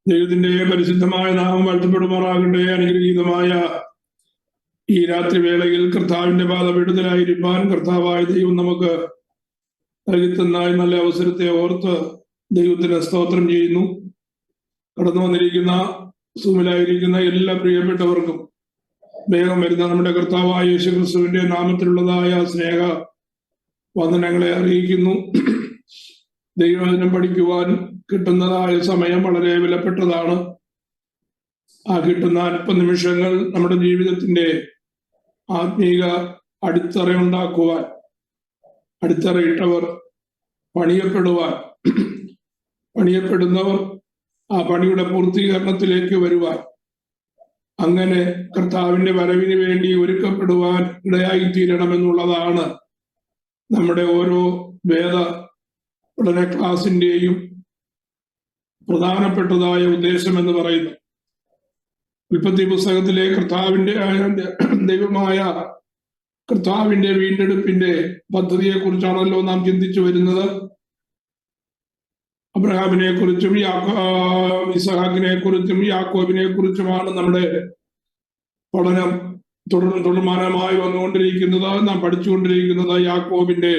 ദൈവത്തിന്റെ പരിശുദ്ധമായ നാമം വാഴ്ത്തപ്പെടുമാറാകട്ടെ. അനുഗ്രഹീതമായ ഈ രാത്രി വേളയിൽ കർത്താവിന്റെ പാദപീഠത്തിലായിരിക്കാൻ കർത്താവായ ദൈവം നമുക്ക് നൽകിത്തന്നായി നല്ല അവസരത്തെ ഓർത്ത് ദൈവത്തിന് സ്തോത്രം ചെയ്യുന്നു. കടന്നു വന്നിരിക്കുന്ന സൂമിലായിരിക്കുന്ന എല്ലാ പ്രിയപ്പെട്ടവർക്കും വേഗം വരുന്ന നമ്മുടെ കർത്താവായ യേശുക്രിസ്തുവിന്റെ നാമത്തിലുള്ളതായ സ്നേഹ വന്ദനങ്ങളെ അറിയിക്കുന്നു. ദൈവവചനം പഠിക്കുവാൻ കിട്ടുന്നതായ സമയം വളരെ വിലപ്പെട്ടതാണ്. ആ കിട്ടുന്ന അല്പനിമിഷങ്ങൾ നമ്മുടെ ജീവിതത്തിന്റെ ആത്മീക അടിത്തറയുണ്ടാക്കുവാൻ, അടിത്തറയിട്ടവർ പണിയപ്പെടുന്നവർ ആ പണിയുടെ പൂർത്തീകരണത്തിലേക്ക് വരുവാൻ, അങ്ങനെ കർത്താവിന്റെ വരവിന് വേണ്ടി ഒരുക്കപ്പെടുവാൻ ഇടയായി തീരണമെന്നുള്ളതാണ് നമ്മുടെ ഓരോ വേദ പഠന ക്ലാസിന്റെയും പ്രധാനപ്പെട്ടതായ ഉദ്ദേശം എന്ന് പറയുന്നു. ഉൽപ്പത്തി പുസ്തകത്തിലെ ദൈവമായ കർത്താവിന്റെ വീണ്ടെടുപ്പിന്റെ പദ്ധതിയെ കുറിച്ചാണല്ലോ നാം ചിന്തിച്ചു വരുന്നത്. അബ്രഹാമിനെ കുറിച്ചും ഇസഹാക്കിനെ കുറിച്ചും യാക്കോബിനെ കുറിച്ചുമാണ് നമ്മുടെ പഠനം തുടർമാനമായി വന്നുകൊണ്ടിരിക്കുന്നത്. നാം പഠിച്ചുകൊണ്ടിരിക്കുന്നത് യാക്കോബിന്റെ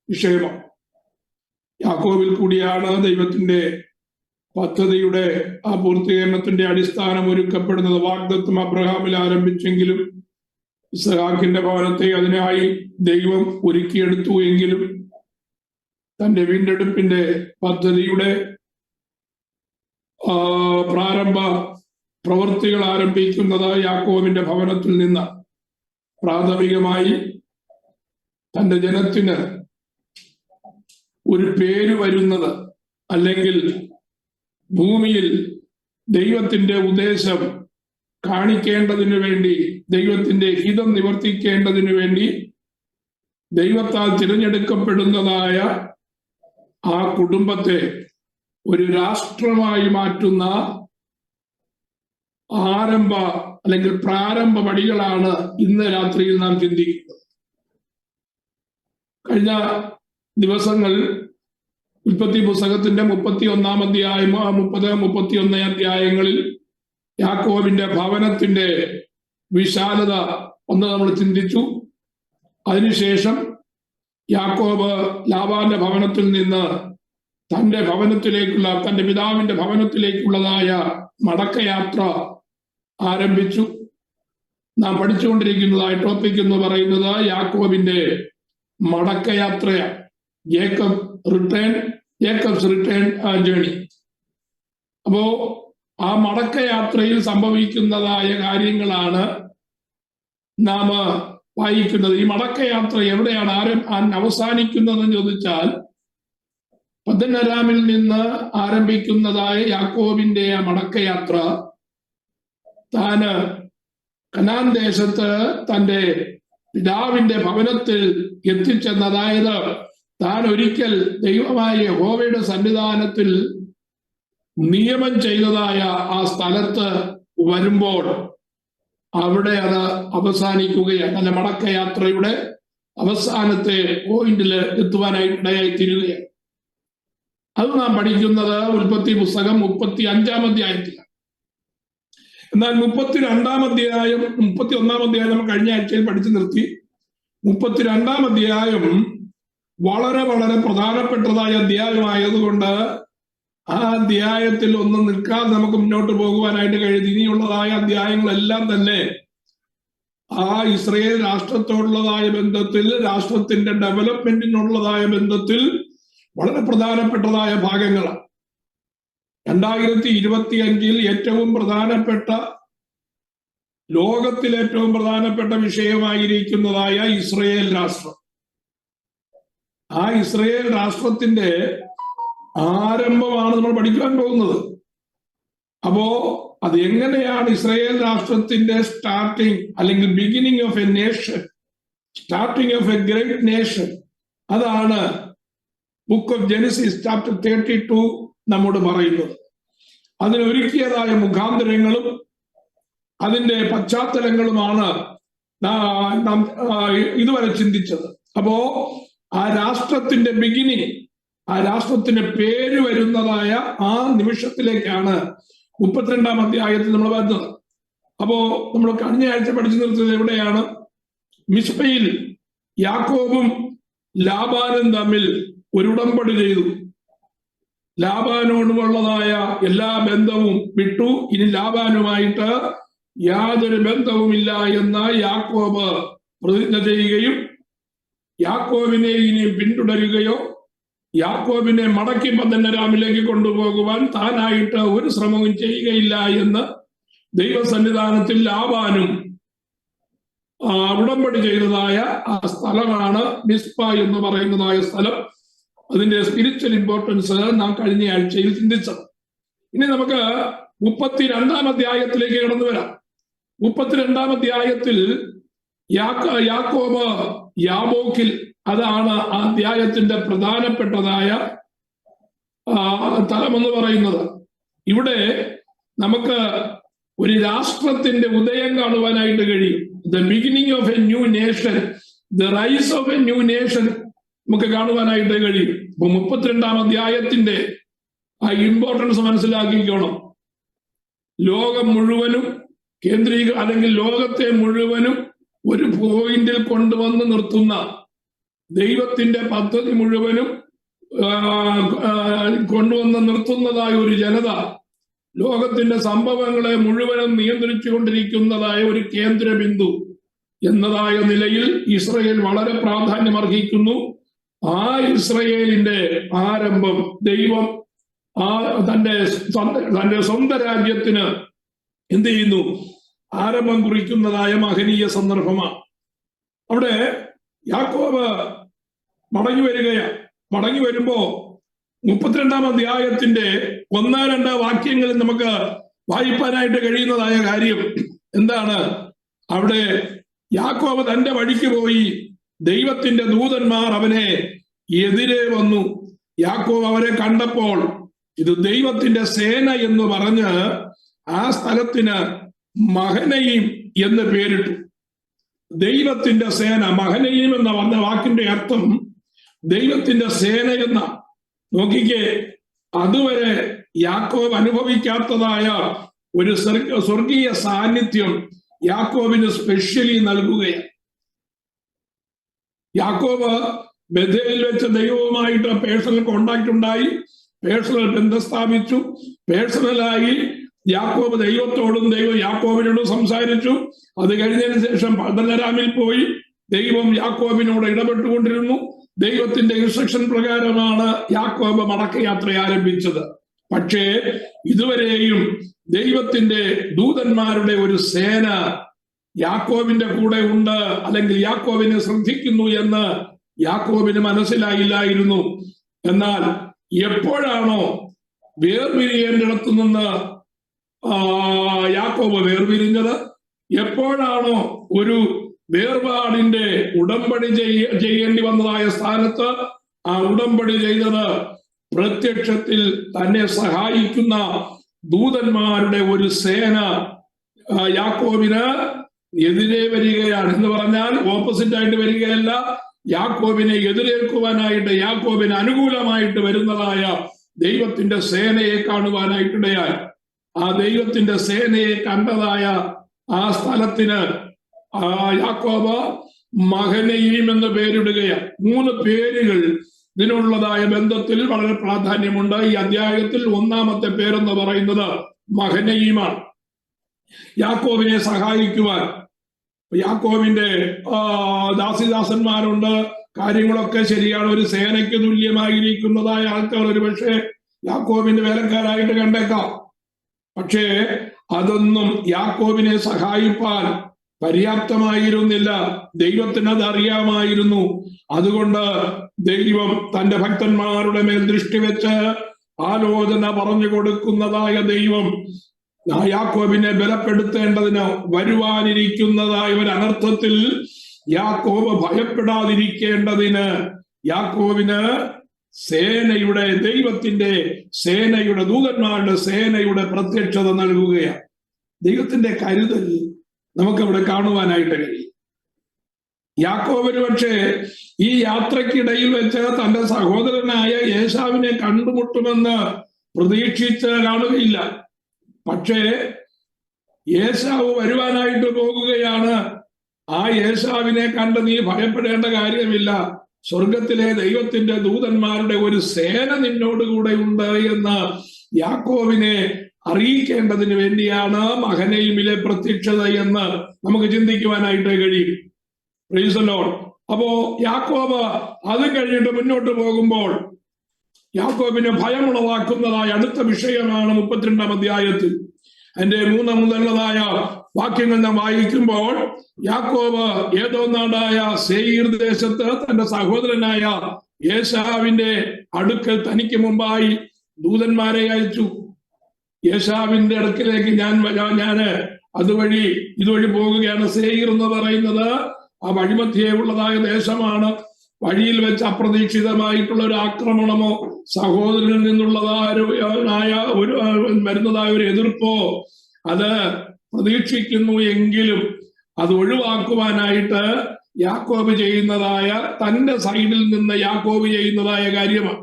വിഷയമാണ്. യാക്കോബിൽ കൂടിയാണ് ദൈവത്തിന്റെ പദ്ധതിയുടെ ആ പൂർത്തീകരണത്തിന്റെ അടിസ്ഥാനം ഒരുക്കപ്പെടുന്നത്. വാഗ്ദത്തം അബ്രഹാമിൽ ആരംഭിച്ചെങ്കിലും ഇസ്ഹാക്കിന്റെ ഭവനത്തെ അതിനായി ദൈവം ഒരുക്കിയെടുത്തു എങ്കിലും തന്റെ വീണ്ടെടുപ്പിന്റെ പദ്ധതിയുടെ പ്രാരംഭ പ്രവൃത്തികൾ ആരംഭിക്കുന്നത് യാക്കോബിന്റെ ഭവനത്തിൽ നിന്ന്. പ്രാഥമികമായി തന്റെ ജനത്തിന് ഒരു പേര് വരുന്നത്, അല്ലെങ്കിൽ ഭൂമിയിൽ ദൈവത്തിന്റെ ഉദ്ദേശം കാണിക്കേണ്ടതിനു വേണ്ടി, ദൈവത്തിന്റെ ഹിതം നിവർത്തിക്കേണ്ടതിനു വേണ്ടി ദൈവത്താൽ തിരഞ്ഞെടുക്കപ്പെടുന്നതായ ആ കുടുംബത്തെ ഒരു രാഷ്ട്രമായി മാറ്റുന്ന ആരംഭ അല്ലെങ്കിൽ പ്രാരംഭ പടികളാണ് ഇന്ന് രാത്രിയിൽ നാം ചിന്തിക്കുന്നത്. കഴിഞ്ഞ ദിവസങ്ങൾ ഉൽപ്പത്തി പുസ്തകത്തിന്റെ 31 അധ്യായം 30-31 അധ്യായങ്ങളിൽ യാക്കോബിന്റെ ഭവനത്തിന്റെ വിശാലത ഒന്ന് നമ്മൾ ചിന്തിച്ചു. അതിനുശേഷം യാക്കോബ് ലാബാന്റെ ഭവനത്തിൽ നിന്ന് തന്റെ പിതാവിന്റെ ഭവനത്തിലേക്കുള്ളതായ മടക്കയാത്ര ആരംഭിച്ചു. നാം പഠിച്ചുകൊണ്ടിരിക്കുന്നതായ ടോപ്പിക് എന്ന് പറയുന്നത് യാക്കോബിന്റെ മടക്കയാത്രയാണ്. Jacobs return journey. അപ്പോ ആ മടക്കയാത്രയിൽ സംഭവിക്കുന്നതായ കാര്യങ്ങളാണ് നാം വായിക്കുന്നത്. ഈ മടക്കയാത്ര എവിടെയാണ് അവസാനിക്കുന്നതെന്ന് ചോദിച്ചാൽ, പദ്ദൻഅരാമിൽ നിന്ന് ആരംഭിക്കുന്നതായ യാക്കോബിന്റെ ആ മടക്കയാത്ര താന് കനാൻ ദേശത്ത് തന്റെ പിതാവിന്റെ ഭവനത്തിൽ എത്തിച്ചെന്ന്, അതായത് താൻ ഒരിക്കൽ ദൈവമായ യഹോവയുടെ സന്നിധാനത്തിൽ നിയമം ചെയ്തതായ ആ സ്ഥലത്ത് വരുമ്പോൾ അവിടെ അത് അവസാനിക്കുകയാണ്. തന്റെ മടക്കയാത്രയുടെ അവസാനത്തെ പോയിന്റിൽ എത്തുവാനായിട്ട് ഇടയായി തീരുകയാണ്. അത് നാം പഠിക്കുന്നത് ഉൽപ്പത്തി പുസ്തകം 35 അധ്യായത്തിലാണ്. എന്നാൽ 31 അധ്യായം നമ്മൾ കഴിഞ്ഞ ആഴ്ചയിൽ പഠിച്ചു നിർത്തി. 32 അധ്യായം വളരെ വളരെ പ്രധാനപ്പെട്ടതായ അധ്യായമായതുകൊണ്ട് ആ അധ്യായത്തിൽ ഒന്നും നിൽക്കാതെ നമുക്ക് മുന്നോട്ട് പോകുവാനായിട്ട് കഴിയും. ഇനിയുള്ളതായ അധ്യായങ്ങളെല്ലാം തന്നെ ആ ഇസ്രയേൽ രാഷ്ട്രത്തോടുള്ളതായ ബന്ധത്തിൽ, രാഷ്ട്രത്തിന്റെ ഡെവലപ്മെന്റിനുള്ളതായ ബന്ധത്തിൽ വളരെ പ്രധാനപ്പെട്ടതായ ഭാഗങ്ങളാണ്. 2025 ഏറ്റവും പ്രധാനപ്പെട്ട, ലോകത്തിൽ ഏറ്റവും പ്രധാനപ്പെട്ട വിഷയമായിരിക്കുന്നതായ ഇസ്രയേൽ രാഷ്ട്രം. ആ ഇസ്രയേൽ രാഷ്ട്രത്തിന്റെ ആരംഭമാണ് നമ്മൾ പഠിക്കാൻ പോകുന്നത്. അപ്പോ അത് എങ്ങനെയാണ് ഇസ്രയേൽ രാഷ്ട്രത്തിന്റെ സ്റ്റാർട്ടിങ്, അല്ലെങ്കിൽ beginning of A nation, starting of A great nation, അതാണ് ബുക്ക് ഓഫ് ജെനസിസ് ചാപ്റ്റർ 32 നമ്മോട് പറയുന്നത്. അതിനൊരുക്കിയതായ മുഖാന്തരങ്ങളും അതിന്റെ പശ്ചാത്തലങ്ങളുമാണ് നാം ഇതുവരെ ചിന്തിച്ചത്. അപ്പോ ആ രാഷ്ട്രത്തിന്റെ ബിഗിനിങ്, ആ രാഷ്ട്രത്തിന് പേര് വരുന്നതായ ആ നിമിഷത്തിലേക്കാണ് 32-ാം അധ്യായത്തിൽ നമ്മൾ വരുന്നത്. അപ്പോ നമ്മൾ കഴിഞ്ഞ ആഴ്ച പഠിച്ചു നിർത്തിയത് എവിടെയാണ്? മിസ്പയിൽ യാക്കോബും ലാബാനും തമ്മിൽ ഒരു ഉടമ്പടി ചെയ്തു. ലാബാനോടുമുള്ളതായ എല്ലാ ബന്ധവും വിട്ടു. ഇനി ലാബാനുമായിട്ട് യാതൊരു ബന്ധവുമില്ല എന്ന് യാക്കോബ് പ്രതിജ്ഞ ചെയ്യുകയും യാക്കോബിനെ ഇനി പിന്തുടരുകയോ യാക്കോബിനെ മടക്കി പദ്ദൻഅരാമിലേക്ക് കൊണ്ടുപോകുവാൻ താനായിട്ട് ഒരു ശ്രമവും ചെയ്യുകയില്ല എന്ന് ദൈവസന്നിധാനത്തിൽ ലാബാനും ഉടമ്പടി ചെയ്തതായ ആ സ്ഥലമാണ് മിസ്പ എന്ന് പറയുന്നതായ സ്ഥലം. അതിന്റെ സ്പിരിച്വൽ ഇമ്പോർട്ടൻസ് നാം കഴിഞ്ഞ ആഴ്ചയിൽ ചിന്തിച്ചത്. ഇനി നമുക്ക് 32-ാം അധ്യായത്തിലേക്ക് കടന്നു വരാം. 32-ാം അധ്യായത്തിൽ യാക്കോബ് യാബോക്കിൽ, അതാണ് ആ അധ്യായത്തിന്റെ പ്രധാനപ്പെട്ടതായ തലമെന്ന് പറയുന്നത്. ഇവിടെ നമുക്ക് ഒരു രാഷ്ട്രത്തിന്റെ ഉദയം കാണുവാനായിട്ട് കഴിയും. The beginning of A new nation, the rise of A new nation നമുക്ക് കാണുവാനായിട്ട് കഴിയും. അപ്പൊ 32-ാം അധ്യായത്തിന്റെ ആ ഇമ്പോർട്ടൻസ് മനസ്സിലാക്കിക്കോണം. ലോകം മുഴുവനും അല്ലെങ്കിൽ ലോകത്തെ മുഴുവനും ഒരു പോയിന്റിൽ കൊണ്ടുവന്ന് നിർത്തുന്ന ദൈവത്തിന്റെ പദ്ധതി മുഴുവനും കൊണ്ടുവന്ന് നിർത്തുന്നതായ ഒരു ജനത, ലോകത്തിന്റെ സംഭവങ്ങളെ മുഴുവനും നിയന്ത്രിച്ചു കൊണ്ടിരിക്കുന്നതായ ഒരു കേന്ദ്ര ബിന്ദു എന്നതായ നിലയിൽ ഇസ്രയേൽ വളരെ പ്രാധാന്യം അർഹിക്കുന്നു. ആ ഇസ്രയേലിന്റെ ആരംഭം ദൈവം തന്റെ സ്വന്തം രാജ്യത്തിന് എന്ത് ചെയ്യുന്നു? ആരംഭം കുറിക്കുന്നതായ മഹനീയ സന്ദർഭമാണ്. അവിടെ യാക്കോബ് മടങ്ങി വരികയാണ്. മടങ്ങി വരുമ്പോ 32-ാം അധ്യായത്തിന്റെ 1-2 വാക്യങ്ങളിൽ നമുക്ക് വായിപ്പാനായിട്ട് കഴിയുന്നതായ കാര്യം എന്താണ്? അവിടെ യാക്കോബ് തന്റെ വഴിക്ക് പോയി, ദൈവത്തിന്റെ ദൂതന്മാർ അവനെ എതിരെ വന്നു. യാക്കോബ് അവരെ കണ്ടപ്പോൾ ഇത് ദൈവത്തിന്റെ സേന എന്ന് പറഞ്ഞ് ആ സ്ഥലത്തിന് മഹനയീം എന്ന് പേരിട്ടു. ദൈവത്തിന്റെ സേന, മഹനയീം എന്ന വന്ന വാക്കിന്റെ അർത്ഥം ദൈവത്തിന്റെ സേന എന്ന. നോക്കിക്കേ, അതുവരെ യാക്കോബ് അനുഭവിക്കാത്തതായ ഒരു സ്വർഗീയ സാന്നിധ്യം യാക്കോബിന് സ്പെഷ്യലി നൽകുകയാണ്. യാക്കോബ് ബഥേലിൽ വെച്ച് ദൈവവുമായിട്ട് പേഴ്സണൽ കോണ്ടാക്ട് ഉണ്ടായി, പേഴ്സണൽ ബന്ധം സ്ഥാപിച്ചു. പേഴ്സണലായി യാക്കോബ് ദൈവത്തോടും ദൈവം യാക്കോബിനോടും സംസാരിച്ചു. അത് കഴിഞ്ഞതിന് ശേഷം പദ്ദൻഅരാമിൽ പോയി ദൈവം യാക്കോബിനോട് ഇടപെട്ടുകൊണ്ടിരുന്നു. ദൈവത്തിന്റെ ഇൻസ്ട്രക്ഷൻ പ്രകാരമാണ് യാക്കോബ് മടക്കയാത്ര ആരംഭിച്ചത്. പക്ഷേ ഇതുവരെയും ദൈവത്തിന്റെ ദൂതന്മാരുടെ ഒരു സേന യാക്കോബിന്റെ കൂടെ ഉണ്ട്, അല്ലെങ്കിൽ യാക്കോബിനെ ശ്രദ്ധിക്കുന്നു എന്ന് യാക്കോബിന് മനസ്സിലായില്ലായിരുന്നു. എന്നാൽ എപ്പോഴാണോ വേർപിരിയേണ്ടിടത്തു നിന്ന് യാക്കോബ് വേർപിരിഞ്ഞത്, എപ്പോഴാണോ ഒരു വേർപാടിന്റെ ഉടമ്പടി ചെയ്യേണ്ടി വന്നതായ സ്ഥാനത്ത് ആ ഉടമ്പടി ചെയ്തത് പ്രത്യക്ഷത്തിൽ തന്നെ സഹായിക്കുന്ന ദൂതന്മാരുടെ ഒരു സേന യാക്കോബിന് എതിരെ വരികയാണ്. എന്ന് പറഞ്ഞാൽ ഓപ്പോസിറ്റ് ആയിട്ട് വരികയല്ല, യാക്കോബിനെ എതിരേൽക്കുവാനായിട്ട്, യാക്കോബിന് അനുകൂലമായിട്ട് വരുന്നതായ ദൈവത്തിന്റെ സേനയെ കാണുവാനായിട്ടിടയായി. ആ ദൈവത്തിന്റെ സേനയെ കണ്ടതായ ആ സ്ഥലത്തിന് യാക്കോബ് മഹനയീം എന്ന് പേരിടുകയാണ്. 3 പേരുകൾ ഇതിനുള്ളതായ ബന്ധത്തിൽ വളരെ പ്രാധാന്യമുണ്ട്. ഈ അധ്യായത്തിൽ 1-ാമത്തെ പേരെന്ന് പറയുന്നത് മഹനയീമാണ്. യാക്കോബിനെ സഹായിക്കുവാൻ യാക്കോബിന്റെ ദാസിദാസന്മാരുണ്ട്, കാര്യങ്ങളൊക്കെ ശരിയാണ്. ഒരു സേനയ്ക്ക് തുല്യമായിരിക്കുന്നതായ ആൾക്കാർ ഒരു പക്ഷേ യാക്കോബിന്റെ വേലക്കാരായിട്ട് കണ്ടേക്കാം. പക്ഷേ അതൊന്നും യാക്കോബിനെ സഹായിപ്പാൻ പര്യാപ്തമായിരുന്നില്ല. ദൈവത്തിന് അത് അറിയാമായിരുന്നു. അതുകൊണ്ട് ദൈവം തന്റെ ഭക്തന്മാരുടെ മേൽ ദൃഷ്ടി വെച്ച് ആലോചന പറഞ്ഞു കൊടുക്കുന്നതായ ദൈവം യാക്കോബിനെ ബലപ്പെടുത്തേണ്ടതിന് വരുവാനിരിക്കുന്നതായ ഒരു അനർത്ഥത്തിൽ യാക്കോബ് ഭയപ്പെടാതിരിക്കേണ്ടതിന് യാക്കോബിന് സേനയുടെ, ദൈവത്തിന്റെ സേനയുടെ, ദൂതന്മാരുടെ സേനയുടെ പ്രത്യക്ഷത നൽകുകയാണ്. ദൈവത്തിന്റെ കരുതൽ നമുക്കവിടെ കാണുവാനായിട്ട് കഴിയും. യാക്കോബ് പക്ഷേ ഈ യാത്രക്കിടയിൽ വെച്ച് തന്റെ സഹോദരനായ ഏശാവിനെ കണ്ടുമുട്ടുമെന്ന് പ്രതീക്ഷിച്ച് കാണുകയില്ല. പക്ഷേ ഏശാവ് വരുവാനായിട്ട് പോകുകയാണ്. ആ ഏശാവിനെ കണ്ട് നീ ഭയപ്പെടേണ്ട കാര്യമില്ല, സ്വർഗത്തിലെ ദൈവത്തിന്റെ ദൂതന്മാരുടെ ഒരു സേന നിന്നോടുകൂടെ ഉണ്ട് എന്ന് യാക്കോബിനെ അറിയിക്കേണ്ടതിന് വേണ്ടിയാണ് മഹനയിമിലെ പ്രത്യക്ഷത എന്ന് നമുക്ക് ചിന്തിക്കുവാനായിട്ട് കഴിയും. Price the Lord. അപ്പോ യാക്കോബ് അത് കഴിഞ്ഞിട്ട് മുന്നോട്ട് പോകുമ്പോൾ യാക്കോബിന് ഭയമുളവാക്കുന്നതായ അടുത്ത വിഷയമാണ് 32-ാം അധ്യായത്തിൽ. അതിന്റെ 3 മുതലുള്ളതായ വാക്യങ്ങൾ നാം വായിക്കുമ്പോൾ യാക്കോബ് ഏതോ നാടായ സേയീർ ദേശത്ത് തന്റെ സഹോദരനായ ഏശാവിന്റെ അടുക്കൽ തനിക്ക് മുമ്പായി ദൂതന്മാരെ അയച്ചു. ഏശാവിന്റെ അടുക്കിലേക്ക് ഞാന് ഇതുവഴി പോകുകയാണ്. സേയീർ എന്ന് പറയുന്നത് ആ വഴിമധ്യേ ഉള്ളതായ ദേശമാണ്. വഴിയിൽ വെച്ച് അപ്രതീക്ഷിതമായിട്ടുള്ള ഒരു ആക്രമണമോ സഹോദരനിൽ വരുന്നതായ ഒരു എതിർപ്പോ അത് പ്രതീക്ഷിക്കുന്നു എങ്കിലും അത് ഒഴിവാക്കുവാനായിട്ട് യാക്കോബ് ചെയ്യുന്നതായ തന്റെ സൈഡിൽ നിന്ന് യാക്കോബ് ചെയ്യുന്നതായ കാര്യമാണ്.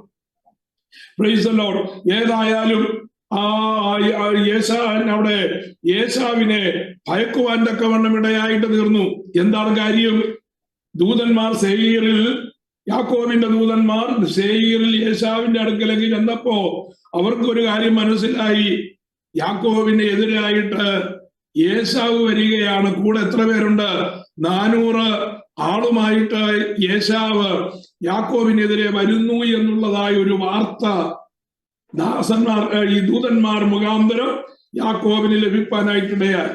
Price the Lord. ഏതായാലും അവിടെ ഏശാവിനെ ഭയക്കുവാൻ തക്കവണ്ണം ഇടയായിട്ട് തീർന്നു. എന്താണ് കാര്യം? ദൂതന്മാർ സേയീറിൽ, യാക്കോബിന്റെ ദൂതന്മാർ സേയീറിൽ ഏശാവിന്റെ അടുക്കലേക്ക് ചെന്നപ്പോ അവർക്കൊരു കാര്യം മനസ്സിലായി. യാക്കോബിന് എതിരായിട്ട് ഏശാവ് വരികയാണ്. കൂടെ എത്ര പേരുണ്ട്? 400 ആളുമായിട്ട് ഏശാവ് യാക്കോബിനെതിരെ വരുന്നു എന്നുള്ളതായ ഒരു വാർത്ത ഈ ദൂതന്മാർ മുഖാന്തരം യാക്കോബിന് ലഭിക്കാനായിട്ടിടയായി.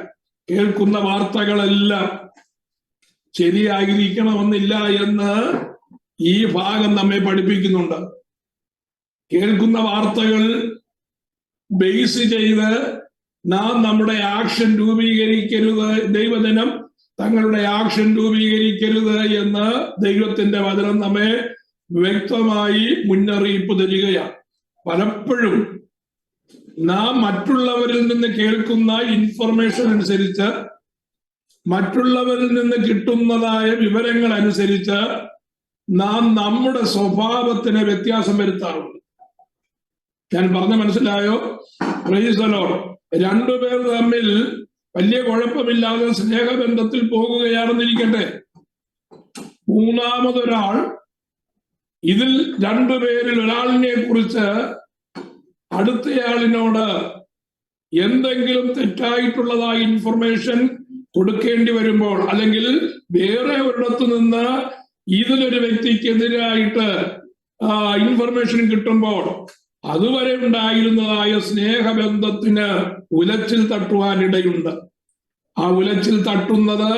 കേൾക്കുന്ന വാർത്തകളെല്ലാം ശരിയായിരിക്കണമെന്നില്ല എന്ന് ഈ ഭാഗം നമ്മെ പഠിപ്പിക്കുന്നുണ്ട്. കേൾക്കുന്ന വാർത്തകൾ ബേസ് ചെയ്ത് നാം നമ്മുടെ ആക്ഷൻ രൂപീകരിക്കരുത്, ദൈവജനം തങ്ങളുടെ ആക്ഷൻ രൂപീകരിക്കരുത് എന്ന് ദൈവത്തിന്റെ വചനം നമ്മെ വ്യക്തമായി മുന്നറിയിപ്പ് തരികയാണ്. പലപ്പോഴും നാം മറ്റുള്ളവരിൽ നിന്ന് കേൾക്കുന്ന ഇൻഫർമേഷൻ അനുസരിച്ച്, മറ്റുള്ളവരിൽ നിന്ന് കിട്ടുന്നതായ വിവരങ്ങൾ അനുസരിച്ച് നാം നമ്മുടെ സ്വഭാവത്തിന് വ്യത്യാസം വരുത്താറുണ്ട്. ഞാൻ പറഞ്ഞ മനസ്സിലായോ? Price the Lord. രണ്ടുപേർ തമ്മിൽ വലിയ കുഴപ്പമില്ലാതെ സ്നേഹബന്ധത്തിൽ പോകുകയാണെന്നിരിക്കട്ടെ, മൂന്നാമതൊരാൾ ഇതിൽ രണ്ടുപേരിൽ ഒരാളിനെ കുറിച്ച് അടുത്തയാളിനോട് എന്തെങ്കിലും തെറ്റായിട്ടുള്ളതായ ഇൻഫർമേഷൻ കൊടുക്കേണ്ടി വരുമ്പോൾ, അല്ലെങ്കിൽ വേറെ ഒരിടത്തു നിന്ന് ഇതിലൊരു വ്യക്തിക്കെതിരായിട്ട് ഇൻഫർമേഷൻ കിട്ടുമ്പോൾ അതുവരെ ഉണ്ടായിരുന്നതായ സ്നേഹബന്ധത്തിന് ഉലച്ചിൽ തട്ടുവാനിടയുണ്ട്. ആ ഉലച്ചിൽ തട്ടുന്നത്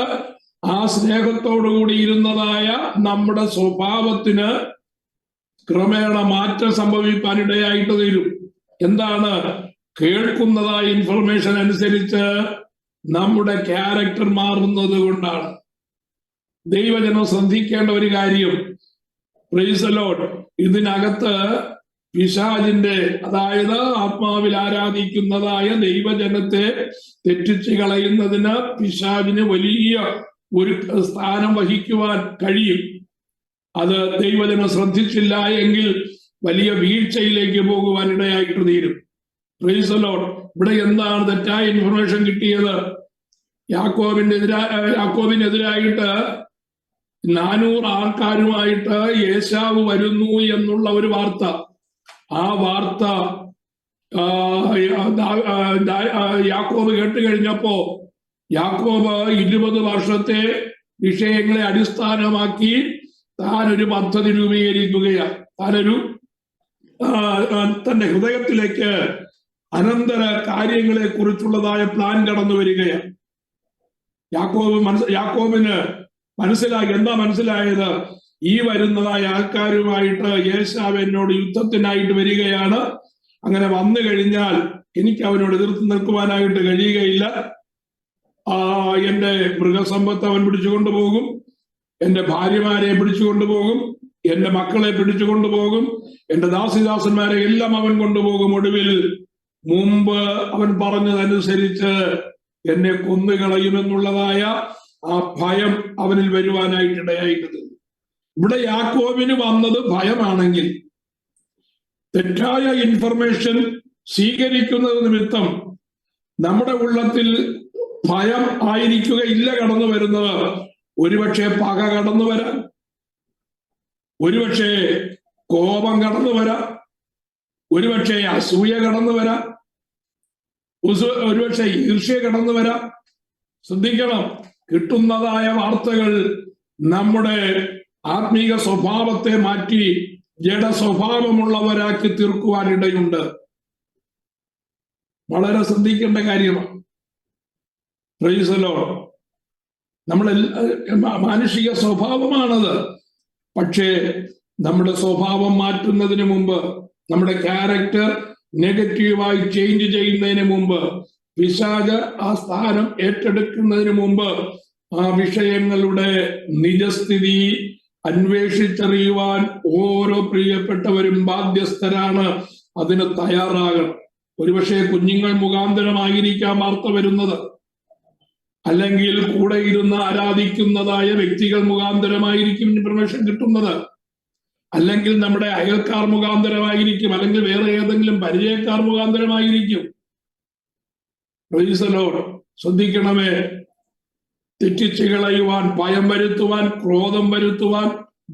ആ സ്നേഹത്തോടുകൂടി ഇരുന്നതായ നമ്മുടെ സ്വഭാവത്തിന് ക്രമേണ മാറ്റം സംഭവിക്കാനിടയായിട്ട് തീരും. എന്താണ്? കേൾക്കുന്നതായ ഇൻഫർമേഷൻ അനുസരിച്ച് നമ്മുടെ ക്യാരക്ടർ മാറുന്നത് കൊണ്ടാണ്. ദൈവജനം ശ്രദ്ധിക്കേണ്ട ഒരു കാര്യം, പ്രൈസ് ദി ലോർഡ്, ഇതിനകത്ത് പിശാചിന്റെ, അതായത് ആത്മാവിൽ ആരാധിക്കുന്നതായ ദൈവജനത്തെ തെറ്റിച്ച് കളയുന്നതിന് പിശാചിന് വലിയ ഒരു സ്ഥാനം വഹിക്കുവാൻ കഴിയും. അത് ദൈവജനം ശ്രദ്ധിച്ചില്ല എങ്കിൽ വലിയ വീഴ്ചയിലേക്ക് പോകുവാൻ ഇടയായിട്ട് തീരും. Price the Lord. ഇവിടെ എന്താണ് തെറ്റായ ഇൻഫർമേഷൻ കിട്ടിയത്? യാക്കോബിനെതിരായിട്ട് 400 ആൾക്കാരുമായിട്ട് ഏശാവ് വരുന്നു എന്നുള്ള ഒരു വാർത്ത. ആ വാർത്ത യാക്കോബ് കേട്ട് കഴിഞ്ഞപ്പോ യാക്കോബ് 20 വർഷത്തെ വിഷയങ്ങളെ അടിസ്ഥാനമാക്കി താനൊരു പദ്ധതി രൂപീകരിക്കുകയാണ്. തന്റെ ഹൃദയത്തിലേക്ക് അനന്തര കാര്യങ്ങളെ കുറിച്ചുള്ളതായ പ്ലാൻ കടന്നു വരികയാണ്. യാക്കോബിന് മനസ്സിലായി. എന്താ മനസ്സിലായത്? ഈ വരുന്നതായ ആൾക്കാരുമായിട്ട് ഏശാവ് എന്നോട് യുദ്ധത്തിനായിട്ട് വരികയാണ്. അങ്ങനെ വന്നു കഴിഞ്ഞാൽ എനിക്ക് അവനോട് എതിർത്ത് നിൽക്കുവാനായിട്ട് കഴിയുകയില്ല. എന്റെ മൃഗസമ്പത്ത് അവൻ പിടിച്ചുകൊണ്ടുപോകും, എന്റെ ഭാര്യമാരെ പിടിച്ചുകൊണ്ടുപോകും, എന്റെ മക്കളെ പിടിച്ചുകൊണ്ടുപോകും, എന്റെ ദാസിദാസന്മാരെ എല്ലാം അവൻ കൊണ്ടുപോകും. ഒടുവിൽ മുമ്പ് അവൻ പറഞ്ഞതനുസരിച്ച് എന്നെ കൊന്നുകളയുമെന്നുള്ളതായ ആ ഭയം അവനിൽ വരുവാനായിട്ടിടയായിട്ട്. ഇവിടെ യാക്കോബിന് വന്നത് ഭയമാണെങ്കിൽ, തെറ്റായ ഇൻഫർമേഷൻ സ്വീകരിക്കുന്നത് നിമിത്തം നമ്മുടെ ഉള്ളത്തിൽ ഭയം ആയിരിക്കുകയില്ല കടന്നു വരുന്നത്. ഒരുപക്ഷെ പക കടന്നു വരാം, ഒരുപക്ഷെ കോപം കടന്നു വരാം, ഒരുപക്ഷെ അസൂയ കടന്നു വരാം, ഒരുപക്ഷെ ഈർഷ്യ കടന്നു വരാം. ശ്രദ്ധിക്കണം, കിട്ടുന്നതായ വാർത്തകൾ നമ്മുടെ ആത്മീക സ്വഭാവത്തെ മാറ്റി ജഡ സ്വഭാവമുള്ളവരാക്കി തീർക്കുവാനിടയുണ്ട്. വളരെ ശ്രദ്ധിക്കേണ്ട കാര്യമാണ്. Price the Lord. നമ്മളെ മാനുഷിക സ്വഭാവമാണത്. പക്ഷേ നമ്മുടെ സ്വഭാവം മാറ്റുന്നതിന് മുമ്പ്, നമ്മുടെ ക്യാരക്ടർ നെഗറ്റീവായി ചേഞ്ച് ചെയ്യുന്നതിന് മുമ്പ്, പിശാച് ആ സ്ഥാനം ഏറ്റെടുക്കുന്നതിന് മുമ്പ് ആ വിഷയങ്ങളുടെ നിജസ്ഥിതി അന്വേഷിച്ചറിയുവാൻ ഓരോ പ്രിയപ്പെട്ടവരും ബാധ്യസ്ഥരാണ്. അതിന് തയ്യാറാകണം. ഒരുപക്ഷെ കുഞ്ഞുങ്ങൾ മുഖാന്തരമായിരിക്കാം വാർത്ത വരുന്നത്, അല്ലെങ്കിൽ കൂടെ ഇരുന്ന് ആരാധിക്കുന്നതായ വ്യക്തികൾ മുഖാന്തരമായിരിക്കും ഇൻഫർമേഷൻ കിട്ടുന്നത്, അല്ലെങ്കിൽ നമ്മുടെ അയൽക്കാർ മുഖാന്തരമായിരിക്കും, അല്ലെങ്കിൽ വേറെ ഏതെങ്കിലും പരിചയക്കാർ മുഖാന്തരമായിരിക്കും. Praise the lord. ശ്രദ്ധിക്കണമേ, തെറ്റിച്ച് കളയുവാൻ, ഭയം വരുത്തുവാൻ, ക്രോധം വരുത്തുവാൻ,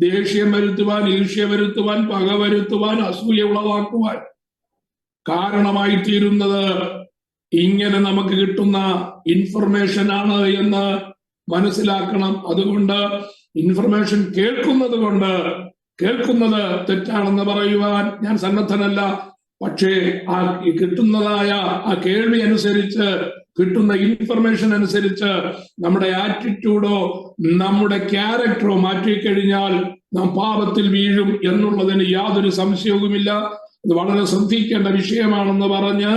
ദേഷ്യം വരുത്തുവാൻ, ഈർഷ്യ വരുത്തുവാൻ, പക വരുത്തുവാൻ, അസൂയ ഉളവാക്കുവാൻ കാരണമായി തീരുന്നത് ഇങ്ങനെ നമുക്ക് കിട്ടുന്ന ഇൻഫർമേഷൻ ആണ് എന്ന് മനസ്സിലാക്കണം. അതുകൊണ്ട് ഇൻഫർമേഷൻ കേൾക്കുന്നത് തെറ്റാണെന്ന് പറയുവാൻ ഞാൻ സന്നദ്ധനല്ല. പക്ഷേ ആ കിട്ടുന്നതായ ആ കേൾവി അനുസരിച്ച്, കിട്ടുന്ന ഇൻഫർമേഷൻ അനുസരിച്ച് നമ്മുടെ ആറ്റിറ്റ്യൂഡോ നമ്മുടെ ക്യാരക്ടറോ മാറ്റിക്കഴിഞ്ഞാൽ നാം പാപത്തിൽ വീഴും എന്നുള്ളതിന് യാതൊരു സംശയവുമില്ല. ഇത് വളരെ ശ്രദ്ധിക്കേണ്ട വിഷയമാണെന്ന് പറഞ്ഞ്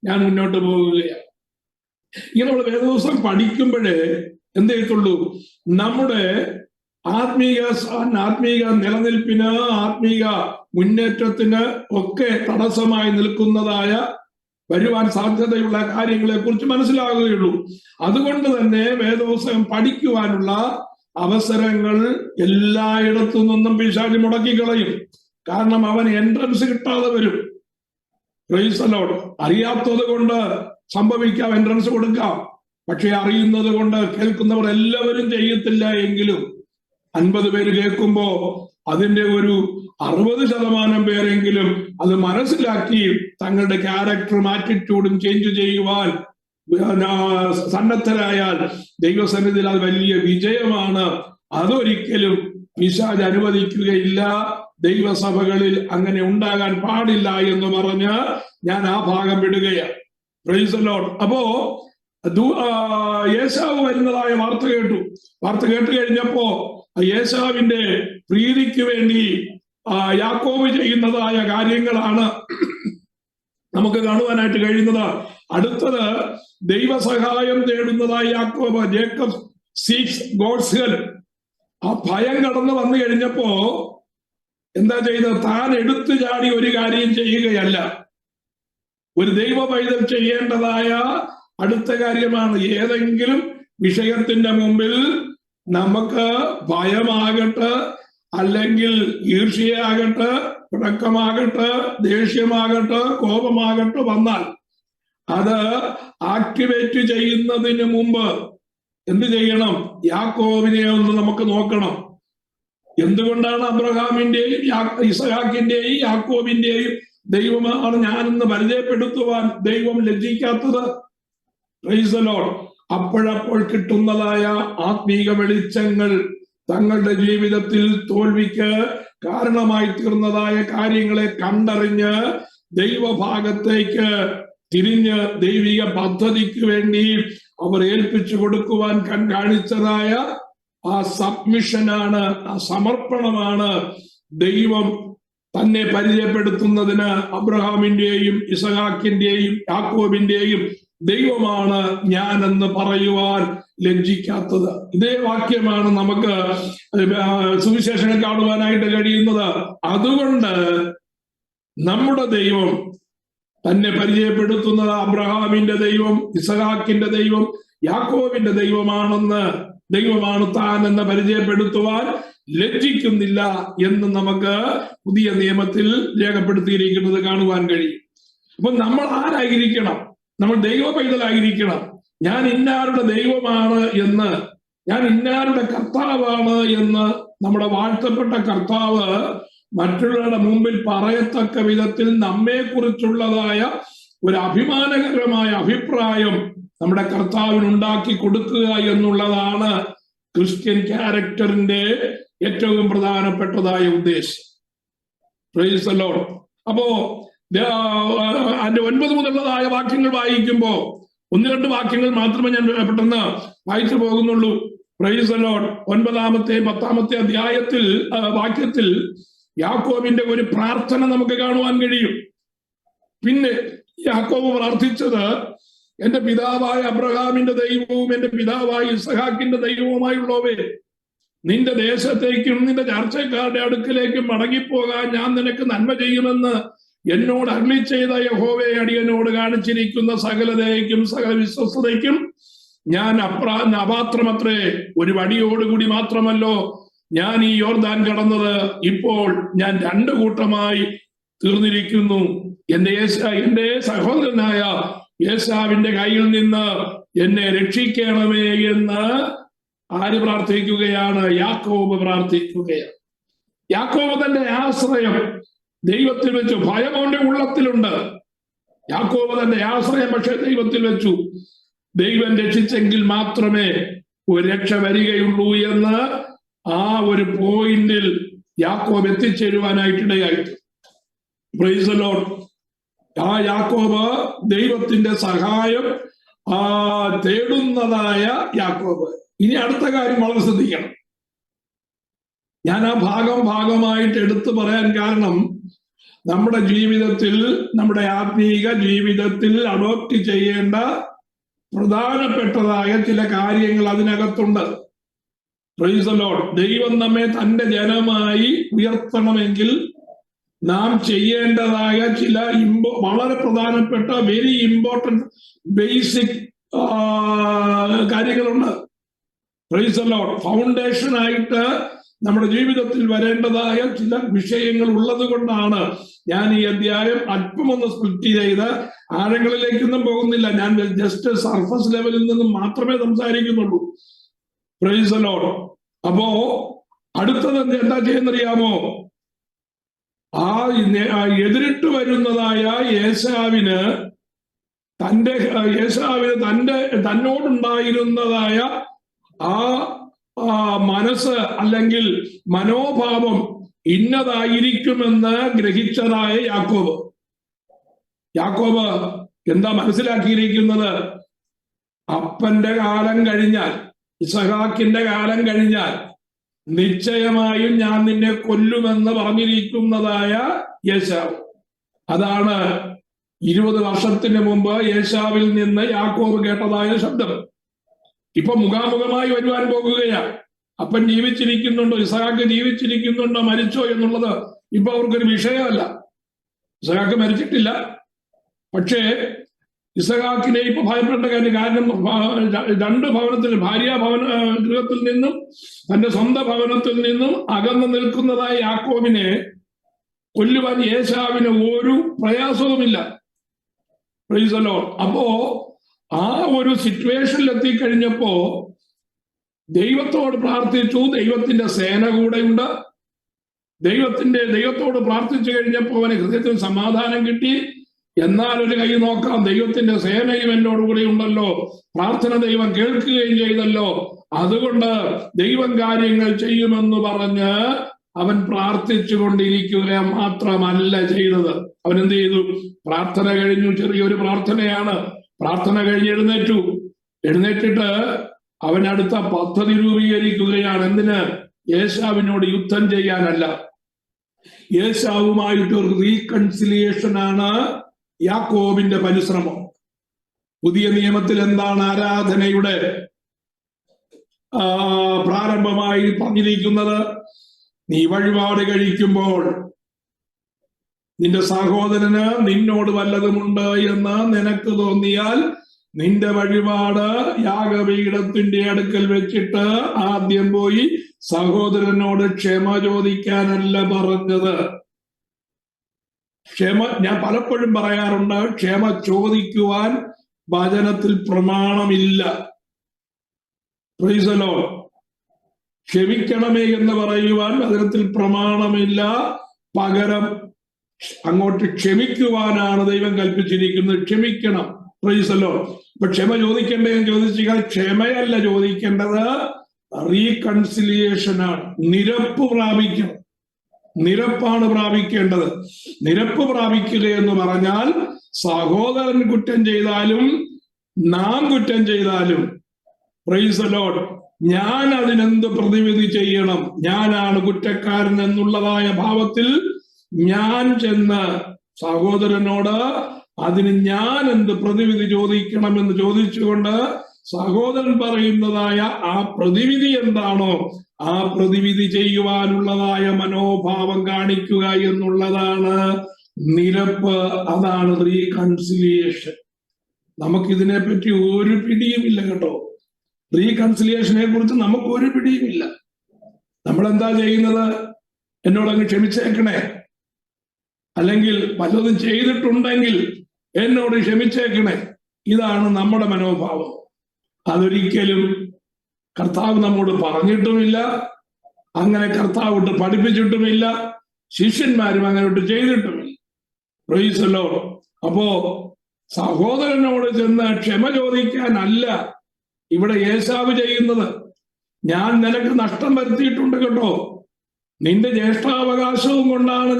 ഞാൻ മുന്നോട്ട് പോവുകയാണ്. ഇങ്ങനെ നമ്മൾ വേദപുസ്തകം പഠിക്കുമ്പോഴേ എന്ത് ചെയ്യത്തുള്ളൂ, നമ്മുടെ ആത്മീക നിലനിൽപ്പിന്, ആത്മീക മുന്നേറ്റത്തിന് ഒക്കെ തടസ്സമായി നിൽക്കുന്നതായ വരുവാൻ സാധ്യതയുള്ള കാര്യങ്ങളെ കുറിച്ച് മനസ്സിലാകുകയുള്ളൂ. അതുകൊണ്ട് തന്നെ വേദപുസ്തകം പഠിക്കുവാനുള്ള അവസരങ്ങൾ എല്ലായിടത്തു നിന്നും പിശാച് മുടക്കിക്കളയും. കാരണം അവൻ എൻട്രൻസ് കിട്ടാതെ വരും. Price the Lord. അറിയാത്തത് കൊണ്ട് സംഭവിക്കാം, എൻട്രൻസ് കൊടുക്കാം. പക്ഷെ അറിയുന്നത് കൊണ്ട് കേൾക്കുന്നവർ എല്ലാവരും ചെയ്യത്തില്ല എങ്കിലും 50 പേര് കേൾക്കുമ്പോ അതിന്റെ ഒരു 60% പേരെങ്കിലും അത് മനസ്സിലാക്കി തങ്ങളുടെ ക്യാരക്ടറും ആറ്റിറ്റ്യൂഡും ചേഞ്ച് ചെയ്യുവാൻ സന്നദ്ധരായാൽ ദൈവസന്നിധിയിൽ അത് വലിയ വിജയമാണ്. അതൊരിക്കലും പിശാച് അനുവദിക്കുകയില്ല. ദൈവസഭകളിൽ അങ്ങനെ ഉണ്ടാകാൻ പാടില്ല എന്ന് പറഞ്ഞ് ഞാൻ ആ ഭാഗം വിടുകയാണ്. Price the Lord. അപ്പോ യേശാവ് വരുന്നതായ വാർത്ത കേട്ട് കഴിഞ്ഞപ്പോ യേശാവിന്റെ പ്രീതിക്ക് വേണ്ടി യാക്കോബ് ചെയ്യുന്നതായ കാര്യങ്ങളാണ് നമുക്ക് കാണുവാനായിട്ട് കഴിയുന്നത്. അടുത്തത് ദൈവസഹായം തേടുന്നതായ യാക്കോബ്, ജേക്കബ് സീക്സ് ഗോഡ്സ് ഹെൽപ്പ്. ആ ഭയം കടന്നു വന്നു കഴിഞ്ഞപ്പോ എന്താ ചെയ്തത്? താൻ എടുത്തു ചാടി ഒരു കാര്യം ചെയ്യുകയല്ല. ഒരു ദൈവ പൈതൽ ചെയ്യേണ്ടതായ അടുത്ത കാര്യമാണ്, ഏതെങ്കിലും വിഷയത്തിന്റെ മുമ്പിൽ നമുക്ക് ഭയമാകട്ടെ, അല്ലെങ്കിൽ ഈർഷ്യയാകട്ടെ, പിണക്കമാകട്ടെ, ദേഷ്യമാകട്ടെ, കോപമാകട്ടെ വന്നാൽ അത് ആക്ടിവേറ്റ് ചെയ്യുന്നതിന് മുമ്പ് എന്ത് ചെയ്യണം? യാക്കോബിനെ ഒന്ന് നമുക്ക് നോക്കണം. എന്തുകൊണ്ടാണ് അബ്രഹാമിന്റെയും ഇസഹാക്കിന്റെയും യാക്കോബിന്റെയും ദൈവമാണ് ഞാനെന്ന് പരിചയപ്പെടുത്തുവാൻ ദൈവം ലജ്ജിക്കാത്തത്? Praise the lord. അപ്പോഴപ്പോൾ കിട്ടുന്നതായ ആത്മീക വെളിച്ചങ്ങൾ തങ്ങളുടെ ജീവിതത്തിൽ തോൽവിക്ക് കാരണമായി തീർന്നതായ കാര്യങ്ങളെ കണ്ടറിഞ്ഞ് ദൈവഭാഗത്തേക്ക് തിരിഞ്ഞ് ദൈവിക പദ്ധതിക്ക് വേണ്ടി അവർ ഏൽപ്പിച്ചു കൊടുക്കുവാൻ കാണിച്ചതായ ആ സബ്മിഷനാണ്, ആ സമർപ്പണമാണ് ദൈവം തന്നെ പരിചയപ്പെടുത്തുന്നതിന് അബ്രഹാമിന്റെയും ഇസഹാക്കിന്റെയും യാക്കോബിന്റെയും ദൈവമാണ് ഞാനെന്ന് പറയുവാൻ ലജ്ജിക്കാത്തത്. ഇതേ വാക്യമാണ് നമുക്ക് സുവിശേഷങ്ങൾ കാണുവാനായിട്ട് കഴിയുന്നത്. അതുകൊണ്ട് നമ്മുടെ ദൈവം തന്നെ പരിചയപ്പെടുത്തുന്നത് അബ്രഹാമിന്റെ ദൈവം, ഇസഹാക്കിന്റെ ദൈവം, യാക്കോബിന്റെ ദൈവമാണെന്ന് ദൈവമാണ് താൻ എന്ന് പരിചയപ്പെടുത്തുവാൻ ലജ്ജിക്കുന്നില്ല എന്ന് നമുക്ക് പുതിയ നിയമത്തിൽ രേഖപ്പെടുത്തിയിരിക്കുന്നത് കാണുവാൻ കഴിയും. അപ്പൊ നമ്മൾ ആരായിരിക്കണം? നമ്മൾ ദൈവ പൈതലായിരിക്കണം. ഞാൻ ഇന്നാരുടെ ദൈവമാണ് എന്ന്, ഞാൻ ഇന്നാരുടെ കർത്താവാണ് എന്ന് നമ്മുടെ വാഴ്ത്തപ്പെട്ട കർത്താവ് മറ്റുള്ളവരുടെ മുമ്പിൽ പറയത്തക്ക വിധത്തിൽ നമ്മെക്കുറിച്ചുള്ളതായ ഒരു അഭിമാനകരമായ അഭിപ്രായം നമ്മുടെ കർത്താവിന് ഉണ്ടാക്കി കൊടുക്കുക എന്നുള്ളതാണ് ക്രിസ്ത്യൻ ക്യാരക്ടറിന്റെ ഏറ്റവും പ്രധാനപ്പെട്ടതായ ഉദ്ദേശം. Price the Lord. അപ്പോ അതിന്റെ 9 മുതലുള്ളതായ വാക്യങ്ങൾ വായിക്കുമ്പോ 1-2 വാക്യങ്ങൾ മാത്രമേ ഞാൻ പെട്ടെന്ന് വായിച്ചു പോകുന്നുള്ളൂ. Praise the lord. 9-ാമത്തെ 10-ാമത്തെ അധ്യായത്തിൽ വാക്യത്തിൽ യാക്കോബിന്റെ ഒരു പ്രാർത്ഥന നമുക്ക് കാണുവാൻ കഴിയും. പിന്നെ യാക്കോബ് പ്രാർത്ഥിച്ചത്, എന്റെ പിതാവായ അബ്രഹാമിന്റെ ദൈവവും എന്റെ പിതാവായ ഇസ്ഹാക്കിന്റെ ദൈവവുമായുള്ളവേ, നിന്റെ ദേശത്തേക്കും നിന്റെ ചർച്ചക്കാരുടെ അടുക്കിലേക്കും മടങ്ങിപ്പോകാൻ ഞാൻ നിനക്ക് നന്മ ചെയ്യുമെന്ന് എന്നോട് അരുളി ചെയ്ത യഹോവേ, അടിയനോട് കാണിച്ചിരിക്കുന്ന സകലതയ്ക്കും സകല വിശ്വസ്തതയ്ക്കും ഞാൻ അപാത്രമത്രേ. ഒരു വടിയോടുകൂടി മാത്രമല്ലോ ഞാൻ ഈ യോർദാൻ കടന്നത്, ഇപ്പോൾ ഞാൻ 2 കൂട്ടമായി തീർന്നിരിക്കുന്നു. എന്റെ സഹോദരനായ യേശാവിന്റെ കയ്യിൽ നിന്ന് എന്നെ രക്ഷിക്കണമേ എന്ന് ആര് പ്രാർത്ഥിക്കുകയാണ്? യാക്കോബ് പ്രാർത്ഥിക്കുകയാണ്. യാക്കോബ് തന്റെ ആശ്രയം ദൈവത്തിൽ വെച്ചു. ഭയം അവന്റെ ഉള്ളത്തിലുണ്ട്. യാക്കോബ് തന്റെ ആശ്രയം പക്ഷെ ദൈവത്തിൽ വെച്ചു. ദൈവം രക്ഷിച്ചെങ്കിൽ മാത്രമേ ഒരു രക്ഷ വരികയുള്ളൂ എന്ന് ആ ഒരു പോയിന്റിൽ യാക്കോബ് എത്തിച്ചേരുവാനായിട്ടിടയായിട്ട്. Price the Lord. ആ യാക്കോബ് ദൈവത്തിന്റെ സഹായം തേടുന്നതായ യാക്കോബ്. ഇനി അടുത്ത കാര്യം വളരെ ശ്രദ്ധിക്കണം. ഞാൻ ആ ഭാഗമായിട്ട് എടുത്തു പറയാൻ കാരണം, നമ്മുടെ ജീവിതത്തിൽ, നമ്മുടെ ആത്മീക ജീവിതത്തിൽ അഡോപ്റ്റ് ചെയ്യേണ്ട പ്രധാനപ്പെട്ടതായ ചില കാര്യങ്ങൾ അതിനകത്തുണ്ട്. Price the Lord. ദൈവം നമ്മെ തന്റെ ജനമായി ഉയർത്തണമെങ്കിൽ നാം ചെയ്യേണ്ടതായ ചില വളരെ പ്രധാനപ്പെട്ട വെരി ഇമ്പോർട്ടൻറ്റ് ബേസിക് കാര്യങ്ങളുണ്ട്. Price the Lord. ഫൗണ്ടേഷൻ ആയിട്ട് നമ്മുടെ ജീവിതത്തിൽ വരേണ്ടതായ ചില വിഷയങ്ങൾ ഉള്ളത് കൊണ്ടാണ് ഞാൻ ഈ അധ്യായം അല്പമൊന്ന് സ്പ്ലിറ്റ് ചെയ്ത് ആഴങ്ങളിലേക്കൊന്നും പോകുന്നില്ല. ഞാൻ ജസ്റ്റ് സർഫസ് ലെവലിൽ നിന്നും മാത്രമേ സംസാരിക്കുന്നുള്ളൂ. Price the Lord. അപ്പോ അടുത്തത് എന്താ ചെയ്യുന്നറിയാമോ? എതിരിട്ട് വരുന്നതായ യേശാവിന് തന്നോടുണ്ടായിരുന്നതായ ആ മനസ്സ് അല്ലെങ്കിൽ മനോഭാവം ഇന്നതായിരിക്കുമെന്ന് ഗ്രഹിച്ചതായ യാക്കോബ് എന്താ മനസ്സിലാക്കിയിരിക്കുന്നത്? അപ്പന്റെ കാലം കഴിഞ്ഞാൽ, ഇസഹാക്കിന്റെ കാലം കഴിഞ്ഞാൽ നിശ്ചയമായും ഞാൻ നിന്നെ കൊല്ലുമെന്ന് പറഞ്ഞിരിക്കുന്നതായ യേശാവ്. അതാണ് 20 വർഷത്തിന് മുമ്പ് യേശാവിൽ നിന്ന് യാക്കോബ് കേട്ടതായ ശബ്ദം. ഇപ്പൊ മുഖാമുഖമായി വരുവാൻ പോകുകയാണ്. അപ്പൻ ജീവിച്ചിരിക്കുന്നുണ്ടോ, ഇസഹാക്ക് ജീവിച്ചിരിക്കുന്നുണ്ടോ, മരിച്ചോ എന്നുള്ളത് ഇപ്പൊ അവർക്കൊരു വിഷയമല്ല. ഇസഹാക്ക് മരിച്ചിട്ടില്ല. പക്ഷേ ഇസഹാക്കിനെ ഇപ്പൊ ഭയപ്പെടേണ്ട കാര്യം, കാരണം 2 ഭവനത്തിൽ, ഗൃഹത്തിൽ നിന്നും തന്റെ സ്വന്തം ഭവനത്തിൽ നിന്നും അകന്നു നിൽക്കുന്നതായ യാക്കോബിനെ കൊല്ലുവാൻ യേശാവിന് ഒരു പ്രയാസവുമില്ല. Price the Lord. അപ്പോ ആ ഒരു സിറ്റുവേഷനിൽ എത്തിക്കഴിഞ്ഞപ്പോ ദൈവത്തോട് പ്രാർത്ഥിച്ചു. ദൈവത്തിന്റെ സേന കൂടെയുണ്ട്. ദൈവത്തോട് പ്രാർത്ഥിച്ചു കഴിഞ്ഞപ്പോ അവന് ഹൃദയത്തിൽ സമാധാനം കിട്ടി. എന്നാൽ ഒരു കൈ നോക്കാം, ദൈവത്തിന്റെ സേനയും എന്നോടുകൂടി ഉണ്ടല്ലോ, പ്രാർത്ഥന ദൈവം കേൾക്കുകയും ചെയ്തല്ലോ, അതുകൊണ്ട് ദൈവം കാര്യങ്ങൾ ചെയ്യുമെന്ന് പറഞ്ഞ് അവൻ പ്രാർത്ഥിച്ചു കൊണ്ടിരിക്കുക മാത്രമല്ല ചെയ്തത്. അവൻ എന്ത് ചെയ്തു? പ്രാർത്ഥന കഴിഞ്ഞു. ചെറിയൊരു പ്രാർത്ഥനയാണ്. പ്രാർത്ഥന കഴിഞ്ഞ് എഴുന്നേറ്റിട്ട് അവൻ അടുത്ത പദ്ധതി രൂപീകരിക്കുകയാണ്. എന്തിന്? യേശാവിനോട് യുദ്ധം ചെയ്യാനല്ല, യേശാവുമായിട്ടൊരു റീകൺസിലിയേഷൻ ആണ് യാക്കോബിന്റെ പരിശ്രമം. പുതിയ നിയമത്തിൽ എന്താണ് ആരാധനയുടെ പ്രാരംഭമായി പറഞ്ഞിരിക്കുന്നത്? നീ വഴിപാട് കഴിക്കുമ്പോൾ നിന്റെ സഹോദരന് നിന്നോട് വല്ലതുമുണ്ട് എന്ന് നിനക്ക് തോന്നിയാൽ നിന്റെ വഴിപാട് യാഗപീഠത്തിന്റെ അടുക്കൽ വെച്ചിട്ട് ആദ്യം പോയി സഹോദരനോട് ക്ഷമ ചോദിക്കാനല്ല പറഞ്ഞത്. ഞാൻ പലപ്പോഴും പറയാറുണ്ട്, ക്ഷമ ചോദിക്കുവാൻ വചനത്തിൽ പ്രമാണമില്ല. Price the Lord. ക്ഷമിക്കണമേ എന്ന് പറയുവാൻ വചനത്തിൽ പ്രമാണമില്ല. പകരം അങ്ങോട്ട് ക്ഷമിക്കുവാനാണ് ദൈവം കൽപ്പിച്ചിരിക്കുന്നത്. ക്ഷമിക്കണം. Price the Lord. അപ്പൊ ക്ഷമ ചോദിക്കേണ്ടതെന്ന് ചോദിച്ചാൽ ക്ഷമയല്ല ചോദിക്കേണ്ടത്, റീകൺസിലിയേഷൻ ആണ്. നിരപ്പ് പ്രാപിക്കണം. നിരപ്പാണ് പ്രാപിക്കേണ്ടത്. നിരപ്പ് പ്രാപിക്കുക എന്ന് പറഞ്ഞാൽ സഹോദരൻ കുറ്റം ചെയ്താലും നാം കുറ്റം ചെയ്താലും, പ്രൈസ് ദി ലോർഡ്, ഞാൻ അതിനെന്ത് പ്രതിവിധി ചെയ്യണം, ഞാനാണ് കുറ്റക്കാരൻ എന്നുള്ളതായ ഭാവത്തിൽ ഞാൻ ചെന്ന് സഹോദരനോട് അതിന് ഞാൻ എന്ത് പ്രതിവിധി ചോദിക്കണമെന്ന് ചോദിച്ചുകൊണ്ട് സഹോദരൻ പറയുന്നതായ ആ പ്രതിവിധി എന്താണോ ആ പ്രതിവിധി ചെയ്യുവാനുള്ളതായ മനോഭാവം കാണിക്കുക എന്നുള്ളതാണ് നിരപ്പ്. അതാണ് റീകൺസിലിയേഷൻ. നമുക്കിതിനെ പറ്റി ഒരു പിടിയുമില്ല കേട്ടോ. റീകൺസിലിയേഷനെ കുറിച്ച് നമുക്ക് ഒരു പിടിയുമില്ല. നമ്മളെന്താ ചെയ്യുന്നത്? എന്നോടങ്ങ് ക്ഷമിച്ചേക്കണേ, അല്ലെങ്കിൽ വല്ലതും ചെയ്തിട്ടുണ്ടെങ്കിൽ എന്നോട് ക്ഷമിച്ചേക്കണേ. ഇതാണ് നമ്മുടെ മനോഭാവം. അതൊരിക്കലും കർത്താവ് നമ്മോട് പറഞ്ഞിട്ടുമില്ല, അങ്ങനെ കർത്താവ് പഠിപ്പിച്ചിട്ടുമില്ല, ശിഷ്യന്മാരും അങ്ങനെ ചെയ്തിട്ടുമില്ല. Price the Lord. അപ്പോ സഹോദരനോട് ചെന്ന് ക്ഷമ ചോദിക്കാനല്ല ഇവിടെ ഏശാവ് ചെയ്യുന്നത്. ഞാൻ നിനക്ക് നഷ്ടം വരുത്തിയിട്ടുണ്ട് കേട്ടോ, നിന്റെ ജ്യേഷ്ഠാവകാശവും കൊണ്ടാണ്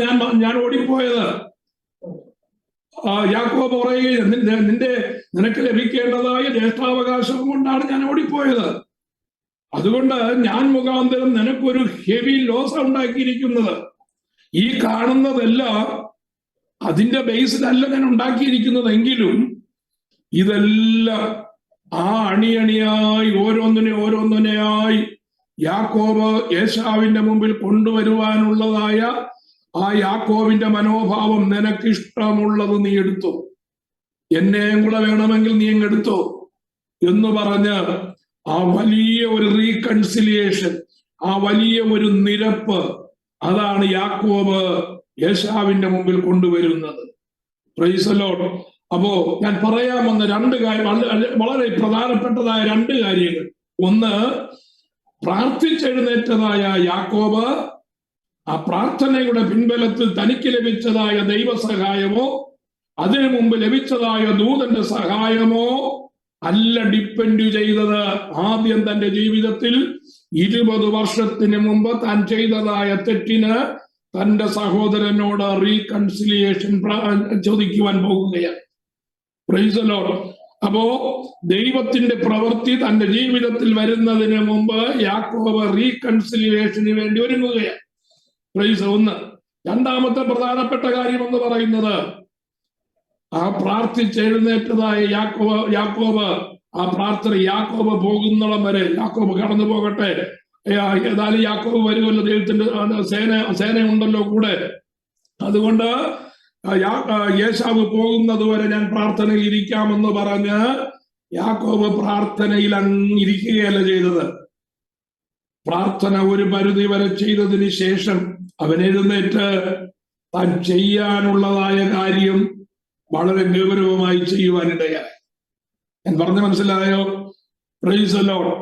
ഞാൻ ഓടിപ്പോയത്. യാക്കോബ് പറയുകയും നിനക്ക് ലഭിക്കേണ്ടതായ ജ്യേഷ്ഠാവകാശവും കൊണ്ടാണ് ഞാൻ ഓടിപ്പോയത്. അതുകൊണ്ട് ഞാൻ മുഖാന്തരം നിനക്കൊരു ഹെവി ലോസ് ഉണ്ടാക്കിയിരിക്കുന്നത്. ഈ കാണുന്നതെല്ലാം അതിന്റെ ബേസിലല്ല ഞാൻ ഉണ്ടാക്കിയിരിക്കുന്നതെങ്കിലും ഇതെല്ലാം ആ അണിയണിയായി ഓരോന്നിനെയായി യാക്കോബ് ഏശാവിന്റെ മുമ്പിൽ കൊണ്ടുവരുവാനുള്ളതായ ആ യാക്കോബിന്റെ മനോഭാവം, നിനക്കിഷ്ടമുള്ളത് നീ എടുത്തു, എന്നെയും കൂടെ വേണമെങ്കിൽ നീ എടുത്തോ എന്ന് പറഞ്ഞ് ആ വലിയ ഒരു റീകൺസിലിയേഷൻ, ആ വലിയ ഒരു നിരപ്പ്, അതാണ് യാക്കോബ് ഏശാവിന്റെ മുമ്പിൽ കൊണ്ടുവരുന്നത്. Price the Lord. അപ്പോ ഞാൻ പറയാമെന്ന രണ്ട് കാര്യം, വളരെ പ്രധാനപ്പെട്ടതായ രണ്ട് കാര്യങ്ങൾ. ഒന്ന്, പ്രാർത്ഥിച്ചെഴുന്നേറ്റതായ യാക്കോബ് ആ പ്രാർത്ഥനയുടെ പിൻബലത്തിൽ തനിക്ക് ലഭിച്ചതായ ദൈവസഹായമോ അതിനു മുമ്പ് ലഭിച്ചതായ ദൂതന്റെ സഹായമോ അല്ല ഡിപ്പെൻഡ് ചെയ്തത്. ആദ്യം തന്റെ ജീവിതത്തിൽ 20 വർഷത്തിന് മുമ്പ് താൻ ചെയ്തതായ തെറ്റിന് തന്റെ സഹോദരനോട് റീകൺസിലിയേഷൻ ചോദിക്കുവാൻ പോകുകയാണ്. Price the Lord. അപ്പോ ദൈവത്തിന്റെ പ്രവൃത്തി തന്റെ ജീവിതത്തിൽ വരുന്നതിന് മുമ്പ് യാക്കോബ് റീകൺസിലിയേഷന് വേണ്ടി ഒരുങ്ങുകയാണ്. പ്രൈസ്. ഒന്ന്. രണ്ടാമത്തെ പ്രധാനപ്പെട്ട കാര്യം എന്ന് പറയുന്നത്, ആ പ്രാർത്ഥിച്ചെഴുന്നേറ്റതായ യാക്കോബ് ആ പ്രാർത്ഥന യാക്കോബ് പോകുന്നിടം വരെ യാക്കോബ് കടന്നു പോകട്ടെ, ഏതായാലും യാക്കോബ് വരുമല്ലോ, ദൈവത്തിന്റെ സേന ഉണ്ടല്ലോ കൂടെ, അതുകൊണ്ട് യേശാവ് പോകുന്നത് വരെ ഞാൻ പ്രാർത്ഥനയിൽ ഇരിക്കാമെന്ന് പറഞ്ഞ് യാക്കോബ് പ്രാർത്ഥനയിൽ അങ്ങിരിക്കുകയല്ല ചെയ്തത്. പ്രാർത്ഥന ഒരു പരിധി വരെ ചെയ്തതിന് ശേഷം അവൻ എഴുന്നേറ്റ് താൻ ചെയ്യാനുള്ളതായ കാര്യം വളരെ ഗൗരവമായി ചെയ്യുവാനിടയായി. ഞാൻ പറഞ്ഞ മനസ്സിലായോ? Price the Lord.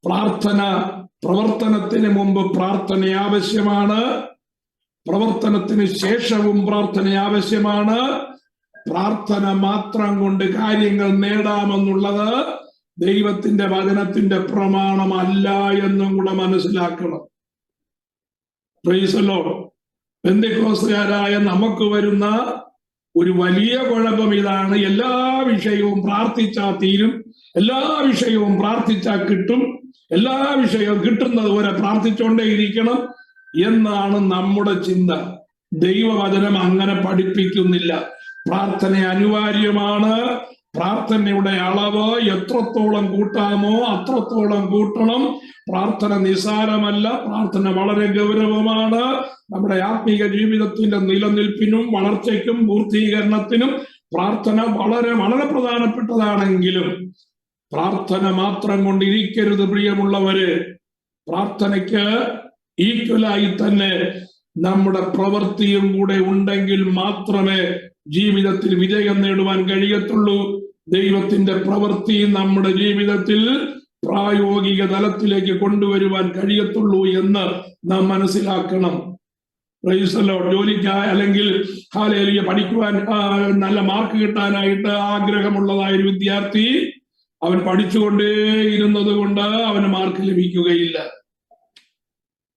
പ്രാർത്ഥന, പ്രവർത്തനത്തിന് മുമ്പ് പ്രാർത്ഥന ആവശ്യമാണ്, പ്രവർത്തനത്തിന് ശേഷവും പ്രാർത്ഥന ആവശ്യമാണ്. പ്രാർത്ഥന മാത്രം കൊണ്ട് കാര്യങ്ങൾ നേടാമെന്നുള്ളത് ദൈവത്തിന്റെ വചനത്തിന്റെ പ്രമാണമല്ല എന്നും കൂടെ മനസ്സിലാക്കണം. Price the Lord. പെന്തക്കോസ്തുകാരായ നമുക്ക് വരുന്ന ഒരു വലിയ കുഴപ്പം ഇതാണ്. എല്ലാ വിഷയവും പ്രാർത്ഥിച്ചാൽ തീരും, എല്ലാ വിഷയവും പ്രാർത്ഥിച്ചാൽ കിട്ടും, എല്ലാ വിഷയവും കിട്ടുന്നത് വരെ പ്രാർത്ഥിച്ചുകൊണ്ടേയിരിക്കണം എന്നാണ് നമ്മുടെ ചിന്ത. ദൈവവചനം അങ്ങനെ പഠിപ്പിക്കുന്നില്ല. പ്രാർത്ഥന അനിവാര്യമാണ്. പ്രാർത്ഥനയുടെ അളവ് എത്രത്തോളം കൂട്ടാമോ അത്രത്തോളം കൂട്ടണം. പ്രാർത്ഥന നിസാരമല്ല, പ്രാർത്ഥന വളരെ ഗൗരവമാണ്. നമ്മുടെ ആത്മീക ജീവിതത്തിന്റെ നിലനിൽപ്പിനും വളർച്ചയ്ക്കും പൂർത്തീകരണത്തിനും പ്രാർത്ഥന വളരെ വളരെ പ്രധാനപ്പെട്ടതാണെങ്കിലും പ്രാർത്ഥന മാത്രം കൊണ്ടിരിക്കരുത് പ്രിയമുള്ളവര്. പ്രാർത്ഥനയ്ക്ക് ഈക്വലായി തന്നെ നമ്മുടെ പ്രവൃത്തിയും കൂടെ ഉണ്ടെങ്കിൽ മാത്രമേ ജീവിതത്തിൽ വിജയം നേടുവാൻ കഴിയത്തുള്ളൂ. ദൈവത്തിന്റെ പ്രവൃത്തി നമ്മുടെ ജീവിതത്തിൽ പ്രായോഗിക തലത്തിലേക്ക് കൊണ്ടുവരുവാൻ കഴിയത്തുള്ളൂ എന്ന് നാം മനസ്സിലാക്കണം. Price the Lord. ജോലിക്കായി അല്ലെങ്കിൽ ഹല്ലേലൂയ പഠിക്കുവാൻ നല്ല മാർക്ക് കിട്ടാനായിട്ട് ആഗ്രഹമുള്ളതായ ഒരു വിദ്യാർത്ഥി അവൻ പഠിച്ചുകൊണ്ടേയിരുന്നത് കൊണ്ട് അവന് മാർക്ക് ലഭിക്കുകയില്ല.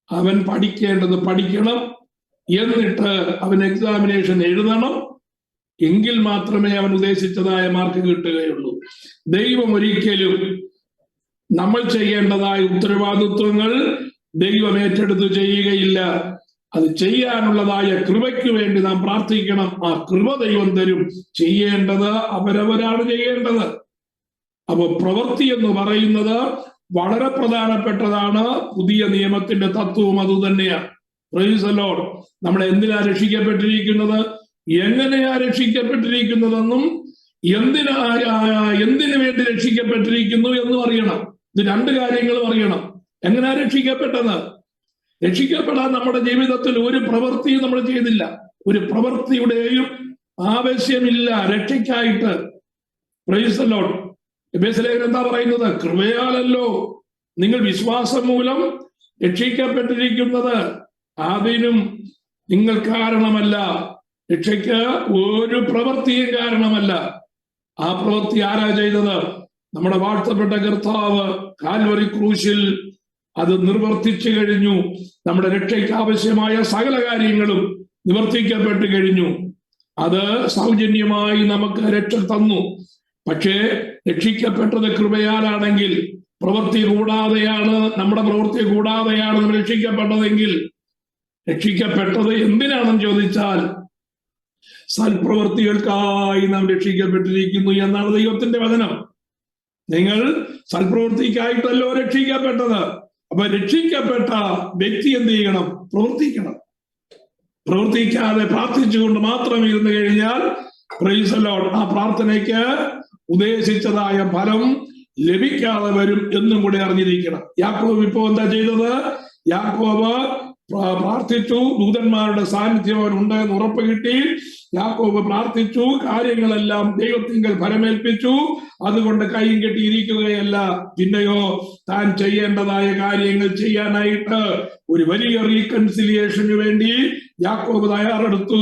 അവൻ പഠിക്കേണ്ടത് പഠിക്കണം, എന്നിട്ട് അവൻ എക്സാമിനേഷൻ എഴുതണം, എങ്കിൽ മാത്രമേ അവൻ ഉദ്ദേശിച്ചതായ മാർക്ക് കിട്ടുകയുള്ളൂ. ദൈവം ഒരിക്കലും നമ്മൾ ചെയ്യേണ്ടതായ ഉത്തരവാദിത്വങ്ങൾ ദൈവം ഏറ്റെടുത്ത് ചെയ്യുകയില്ല. അത് ചെയ്യാനുള്ളതായ കൃപയ്ക്ക് വേണ്ടി നാം പ്രാർത്ഥിക്കണം. ആ കൃപ ദൈവം തരും. ചെയ്യേണ്ടത് അവരവരാണ് ചെയ്യേണ്ടത്. അപ്പൊ പ്രവൃത്തി എന്ന് പറയുന്നത് വളരെ പ്രധാനപ്പെട്ടതാണ്. പുതിയ നിയമത്തിന്റെ തത്വവും അതുതന്നെയാണ്. Price the Lord. നമ്മൾ എന്തിനാ രക്ഷിക്കപ്പെട്ടിരിക്കുന്നത്, എങ്ങനെയാ രക്ഷിക്കപ്പെട്ടിരിക്കുന്നതെന്നും എന്തിനു വേണ്ടി രക്ഷിക്കപ്പെട്ടിരിക്കുന്നു എന്നും അറിയണം. ഇത് രണ്ട് കാര്യങ്ങളും അറിയണം. എങ്ങനെയാ രക്ഷിക്കപ്പെട്ടത്? രക്ഷിക്കപ്പെടാൻ നമ്മുടെ ജീവിതത്തിൽ ഒരു പ്രവൃത്തിയും നമ്മൾ ചെയ്തില്ല. ഒരു പ്രവൃത്തിയുടെയും ആവശ്യമില്ല രക്ഷയ്ക്കായിട്ട്. Praise the lord. എഫേസ്യ ലേഖനം എന്താ പറയുന്നത്? കൃപയാലല്ലോ നിങ്ങൾ വിശ്വാസം മൂലം രക്ഷിക്കപ്പെട്ടിരിക്കുന്നത്, അതിനും നിങ്ങൾ കാരണമല്ല. രക്ഷയ്ക്ക് ഒരു പ്രവൃത്തിയും കാരണമല്ല. ആ പ്രവൃത്തി ആരാ ചെയ്തത്? നമ്മുടെ വാഴ്ത്തപ്പെട്ട കർത്താവ് കാൽവറി ക്രൂശിൽ അത് നിർവർത്തിച്ചു കഴിഞ്ഞു. നമ്മുടെ രക്ഷയ്ക്ക് ആവശ്യമായ സകല കാര്യങ്ങളും നിവർത്തിക്കപ്പെട്ടു കഴിഞ്ഞു. അത് സൗജന്യമായി നമുക്ക് രക്ഷ തന്നു. പക്ഷേ രക്ഷിക്കപ്പെട്ടത് കൃപയാലാണെങ്കിൽ, പ്രവൃത്തി കൂടാതെയാണ്, നമ്മുടെ പ്രവൃത്തി കൂടാതെയാണ് നമ്മൾ രക്ഷിക്കപ്പെട്ടതെങ്കിൽ, രക്ഷിക്കപ്പെട്ടത് എന്തിനാണെന്ന് ചോദിച്ചാൽ സൽപ്രവൃത്തികൾക്കായി നാം രക്ഷിക്കപ്പെട്ടിരിക്കുന്നു എന്നാണ് ദൈവത്തിന്റെ വചനം. നിങ്ങൾ സൽപ്രവൃത്തിക്കായിട്ടല്ലോ രക്ഷിക്കപ്പെട്ടത്. അപ്പൊ രക്ഷിക്കപ്പെട്ട വ്യക്തി എന്ത് ചെയ്യണം? പ്രവർത്തിക്കണം. പ്രവർത്തിക്കാതെ പ്രാർത്ഥിച്ചുകൊണ്ട് മാത്രം ഇരുന്നു കഴിഞ്ഞാൽ പ്രൈസ് ദി ലോർഡ്, ആ പ്രാർത്ഥനയ്ക്ക് ഉദ്ദേശിച്ചതായ ഫലം ലഭിക്കാതെ വരും എന്നും കൂടെ അറിഞ്ഞിരിക്കണം. യാക്കോബ് ഇപ്പോ എന്താ ചെയ്തത്? യാക്കോബ് പ്രാർത്ഥിച്ചു, ദൂതന്മാരുടെ സാന്നിധ്യം അവനുണ്ട് എന്ന് ഉറപ്പ് കിട്ടി. യാക്കോബ് പ്രാർത്ഥിച്ചു, കാര്യങ്ങളെല്ലാം ദൈവത്തിങ്കൽ ഫലമേൽപ്പിച്ചു. അതുകൊണ്ട് കൈയും കെട്ടിയിരിക്കുകയല്ല, പിന്നെയോ താൻ ചെയ്യേണ്ടതായ കാര്യങ്ങൾ ചെയ്യാനായിട്ട് ഒരു വലിയ റീകൺസിലിയേഷന് വേണ്ടി യാക്കോബ് തയ്യാറെടുത്തു.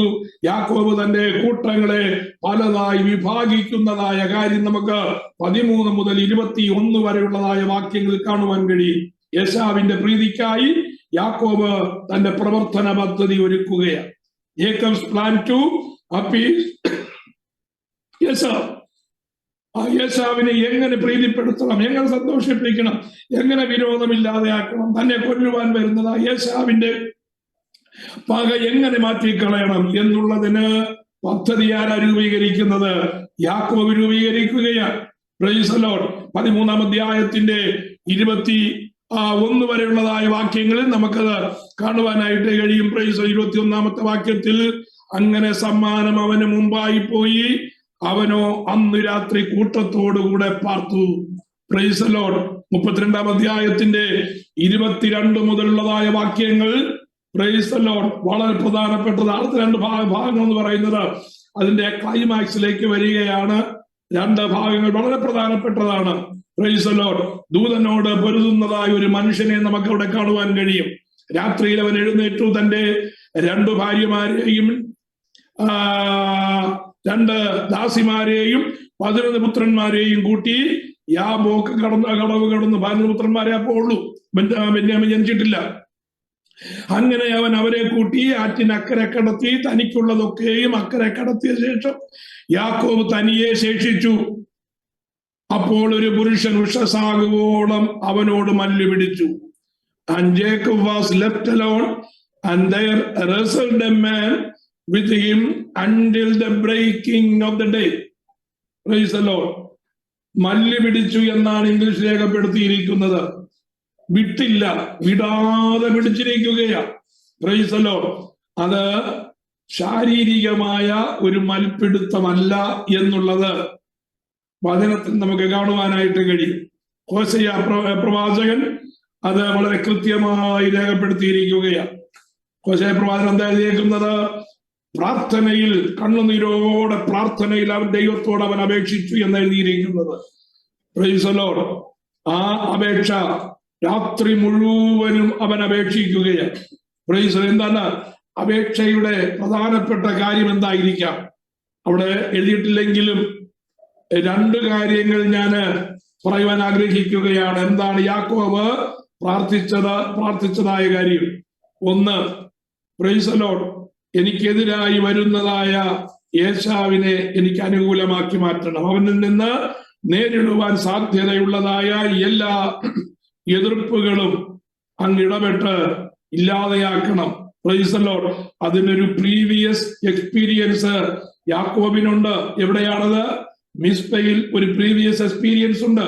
യാക്കോബ് തന്റെ കൂട്ടങ്ങളെ പലതായി വിഭാഗിക്കുന്നതായ കാര്യം നമുക്ക് 13 മുതൽ 21 വരെയുള്ളതായ വാക്യങ്ങളിൽ കാണുവാൻ കഴിയും. യേശാവിന്റെ പ്രീതിക്കായി യാക്കോബ് തന്റെ പ്രവർത്തന പദ്ധതി ഒരുക്കുകയാണ്. Jacob's plan to appease യേശാവ്. ആ യേശാവിനെ എങ്ങനെ പ്രീതിപ്പെടുത്തണം, എങ്ങനെ സന്തോഷിപ്പിക്കണം, എങ്ങനെ വിരോധമില്ലാതെ ആക്കണം, തന്നെ കൊല്ലുവാൻ വരുന്നത് യേശാവിന്റെ പക എങ്ങനെ മാറ്റിക്കളയണം എന്നുള്ളതിന് പദ്ധതി ആരാ രൂപീകരിക്കുന്നത്? യാക്കോബ് രൂപീകരിക്കുകയാണ്. Praise the lord. 13-ാം അധ്യായത്തിന്റെ 21 വരെയുള്ളതായ വാക്യങ്ങളിൽ നമുക്കത് കാണുവാനായിട്ട് കഴിയും. പ്രൈസ് 21-ാമത്തെ വാക്യത്തിൽ, അങ്ങനെ സമ്മാനം അവന് മുമ്പായി പോയി, അവനോ അന്ന് രാത്രി കൂട്ടത്തോടുകൂടെ പാർത്തു. Price the Lord. 32-ാം അധ്യായത്തിന്റെ 22 മുതലുള്ളതായ വാക്യങ്ങൾ പ്രൈസ് ദി ലോർഡ് വളരെ പ്രധാനപ്പെട്ടത്. അടുത്ത രണ്ട് ഭാഗങ്ങൾ എന്ന് പറയുന്നത് അതിന്റെ ക്ലൈമാക്സിലേക്ക് വരികയാണ്. രണ്ട് ഭാഗങ്ങൾ വളരെ പ്രധാനപ്പെട്ടതാണ്. Praise the lord. ദൂതനോട് പൊരുതുന്നതായ ഒരു മനുഷ്യനെ നമുക്ക് അവിടെ കാണുവാൻ കഴിയും. രാത്രിയിൽ അവൻ എഴുന്നേറ്റു, തന്റെ 2 ഭാര്യമാരെയും 2 ദാസിമാരെയും 11 പുത്രന്മാരെയും കൂട്ടി യാബോക്ക് കടവ് കടന്ന് 11 പുത്രന്മാരെ അപ്പോ ഉള്ളൂ, ബെന്യാമീൻ ജനിച്ചിട്ടില്ല. അങ്ങനെ അവൻ അവരെ കൂട്ടി ആറ്റിനക്കരെ കടത്തി, തനിക്കുള്ളതൊക്കെയും അക്കരെ കടത്തിയ ശേഷം യാക്കോബ് തനിയെ ശേഷിച്ചു. അപ്പോൾ ഒരു പുരുഷൻ ഉഷസാകുവോളം അവനോട് മല്ലു പിടിച്ചു. And Jacob was left alone, and there wrestled a man with him until the breaking of the day. Praise the Lord. Mallu പിടിച്ചു എന്നാണ് ഇംഗ്ലീഷ് രേഖപ്പെടുത്തിയിരിക്കുന്നത്. വിട്ടില്ല, വിടാതെ പിടിച്ചിരിക്കുകയാണ്. Praise the lord. അത് ശാരീരികമായ ഒരു മൽപ്പിടുത്തമല്ല എന്നുള്ളത് വചനത്തിൽ നമുക്ക് കാണുവാനായിട്ട് കഴിയും. ഹോശയ്യ പ്രവാചകൻ അത് വളരെ കൃത്യമായി രേഖപ്പെടുത്തിയിരിക്കുകയാണ്. ഹോശയ്യ പ്രവാചകൻ എന്താ എഴുതിയേക്കുന്നത്? പ്രാർത്ഥനയിൽ, കണ്ണുനീരോടെ പ്രാർത്ഥനയിൽ അവൻ ദൈവത്തോട് അവൻ അപേക്ഷിച്ചു എന്ന് എഴുതിയിരിക്കുന്നത്. Price the Lord. ആ അപേക്ഷ രാത്രി മുഴുവനും അവൻ അപേക്ഷിക്കുകയാണ്. പ്രൈസ്. എന്താണ് അപേക്ഷയുടെ പ്രധാനപ്പെട്ട കാര്യം? എന്തായിരിക്കാം? അവിടെ എഴുതിയിട്ടില്ലെങ്കിലും രണ്ട് കാര്യങ്ങൾ ഞാൻ പറയുവാൻ ആഗ്രഹിക്കുകയാണ്. എന്താണ് യാക്കോബ് പ്രാർത്ഥിച്ചതായ കാര്യം? ഒന്ന്, പ്രൈസ് ദി ലോർഡ്, എനിക്കെതിരായി വരുന്നതായ ഏശാവിനെ എനിക്ക് അനുകൂലമാക്കി മാറ്റണം. അവനിൽ നിന്ന് നേരിടുവാൻ സാധ്യതയുള്ളതായ എല്ലാ എതിർപ്പുകളും അങ്ങ് ഇടപെട്ട് ഇല്ലാതെയാക്കണം. Praise the lord. അതിനൊരു പ്രീവിയസ് എക്സ്പീരിയൻസ് യാക്കോബിനുണ്ട്. എവിടെയാണത്? മിസ്പയിൽ ഒരു പ്രീവിയസ് എക്സ്പീരിയൻസ് ഉണ്ട്.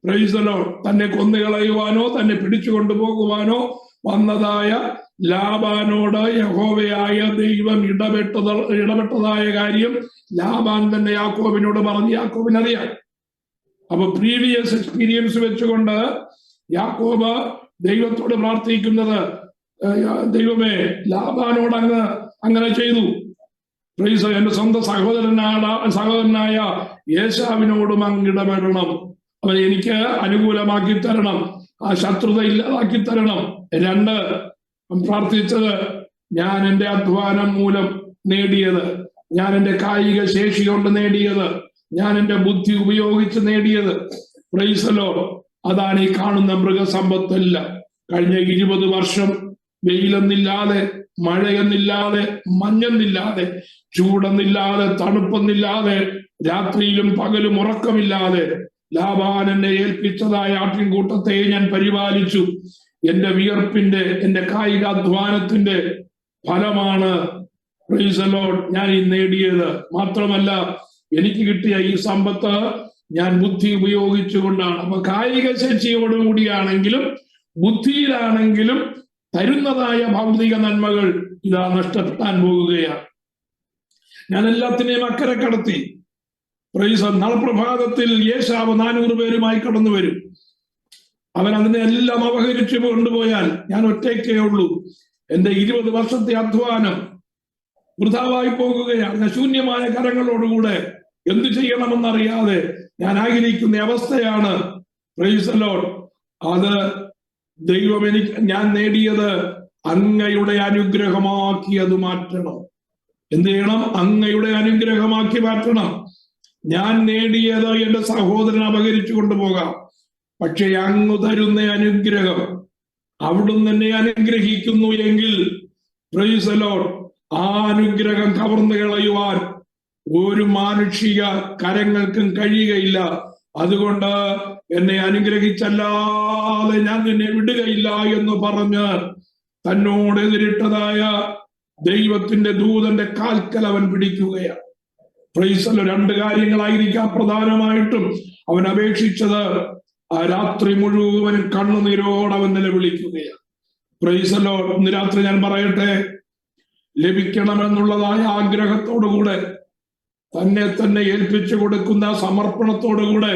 Praise the lord. തന്നെ കൊന്നുകളയുവാനോ തന്നെ പിടിച്ചു കൊണ്ടുപോകുവാനോ വന്നതായ ലാബാനോട് യഹോവയായ ദൈവം ഇടപെട്ടതായ കാര്യം ലാബാൻ തന്നെ യാക്കോബിനോട് പറഞ്ഞ് യാക്കോബിനറിയാം. അപ്പൊ പ്രീവിയസ് എക്സ്പീരിയൻസ് വെച്ചുകൊണ്ട് യാക്കോബ് ദൈവത്തോട് പ്രാർത്ഥിക്കുന്നത്, ദൈവമേ, ലാബാനോട് അങ്ങ് അങ്ങനെ ചെയ്തു. പ്രൈസ്. എന്റെ സ്വന്തം സഹോദരനായ ഏശാവിനോടും അങ്ങ് ഇടപെടണം. അവൻ എനിക്ക് അനുകൂലമാക്കി തരണം. ആ ശത്രുത ഇല്ലാതാക്കി തരണം. രണ്ട്, പ്രാർത്ഥിച്ചത്, ഞാൻ എൻ്റെ അധ്വാനം മൂലം നേടിയത്, ഞാൻ എൻ്റെ കായിക ശേഷി കൊണ്ട് നേടിയത്, ഞാൻ എൻ്റെ ബുദ്ധി ഉപയോഗിച്ച് നേടിയത്. Price the Lord. അതാണ് ഈ കാണുന്ന മൃഗസമ്പത്തല്ല. കഴിഞ്ഞ 20 വർഷം വെയിലെന്നില്ലാതെ, മഴയെന്നില്ലാതെ, മഞ്ഞെന്നില്ലാതെ, ചൂടെന്നില്ലാതെ, തണുപ്പെന്നില്ലാതെ, രാത്രിയിലും പകലും ഉറക്കമില്ലാതെ ലാബാൻ എന്നെ ഏൽപ്പിച്ചതായ ആട്ടിൻകൂട്ടത്തെ ഞാൻ പരിപാലിച്ചു. എന്റെ വിയർപ്പിന്റെ, എന്റെ കായികാധ്വാനത്തിന്റെ ഫലമാണ് പ്രൈസ് ദി ലോർഡ് ഞാൻ ഈ നേടിയത്. മാത്രമല്ല, എനിക്ക് കിട്ടിയ ഈ സമ്പത്ത് ഞാൻ ബുദ്ധി ഉപയോഗിച്ചുകൊണ്ടാണ്. അപ്പൊ കായിക ശേഷിയോടുകൂടിയാണെങ്കിലും ബുദ്ധിയിലാണെങ്കിലും തരുന്നതായ ഭൗതിക നന്മകൾ ഇതാ നഷ്ടപ്പെടാൻ പോകുകയാണ്. ഞാൻ എല്ലാത്തിനെയും അക്കരെ കടത്തി. പ്രൈസ്. നാളെ പ്രഭാതത്തിൽ യേശാവ് 400 പേരുമായി കടന്നു വരും. അവൻ അതിനെ എല്ലാം അപഹരിച്ചു കൊണ്ടുപോയാൽ ഞാൻ ഒറ്റയ്ക്കേ ഉള്ളൂ. എന്റെ 20 വർഷത്തെ അധ്വാനം വൃഥാവായി പോകുകയാണ്. ശൂന്യമായ കരങ്ങളോടുകൂടെ എന്തു ചെയ്യണമെന്നറിയാതെ ഞാൻ ആഗ്രഹിക്കുന്ന അവസ്ഥയാണ്. Price the lord. അത് ദൈവം ഞാൻ നേടിയത് അങ്ങയുടെ അനുഗ്രഹമാക്കി അത് മാറ്റണം. എന്ത് ചെയ്യണം? അങ്ങയുടെ അനുഗ്രഹമാക്കി മാറ്റണം. ഞാൻ നേടിയത് എന്റെ സഹോദരൻ അപഹരിച്ചു കൊണ്ടുപോകാം. പക്ഷെ അങ്ങ് തരുന്ന അനുഗ്രഹം, അവിടുന്ന് എന്നെ അനുഗ്രഹിക്കുന്നു എങ്കിൽ പ്രൈസ് ദി ലോർഡ്, ആ അനുഗ്രഹം കവർന്നു കളയുവാൻ ഒരു മാനുഷിക കരങ്ങൾക്കും കഴിയുകയില്ല. അതുകൊണ്ട് എന്നെ അനുഗ്രഹിച്ചല്ലാതെ ഞാൻ നിന്നെ വിടുകയില്ല എന്ന് പറഞ്ഞ് തന്നോട് എതിരിട്ടതായ ദൈവത്തിന്റെ ദൂതന്റെ കാൽക്കൽ അവൻ പിടിക്കുകയാണ്. Price the Lord. 2 കാര്യങ്ങളായിരിക്കാം പ്രധാനമായിട്ടും അവൻ അപേക്ഷിച്ചത്. ആ രാത്രി മുഴുവനും കണ്ണുനീരോട് അവൻ നിലവിളിക്കുകയാണ്. Price the Lord. ഇന്ന് രാത്രി ഞാൻ പറയട്ടെ, ലഭിക്കണമെന്നുള്ളതായ ആഗ്രഹത്തോടുകൂടെ, തന്നെ ഏൽപ്പിച്ചു കൊടുക്കുന്ന സമർപ്പണത്തോടുകൂടെ,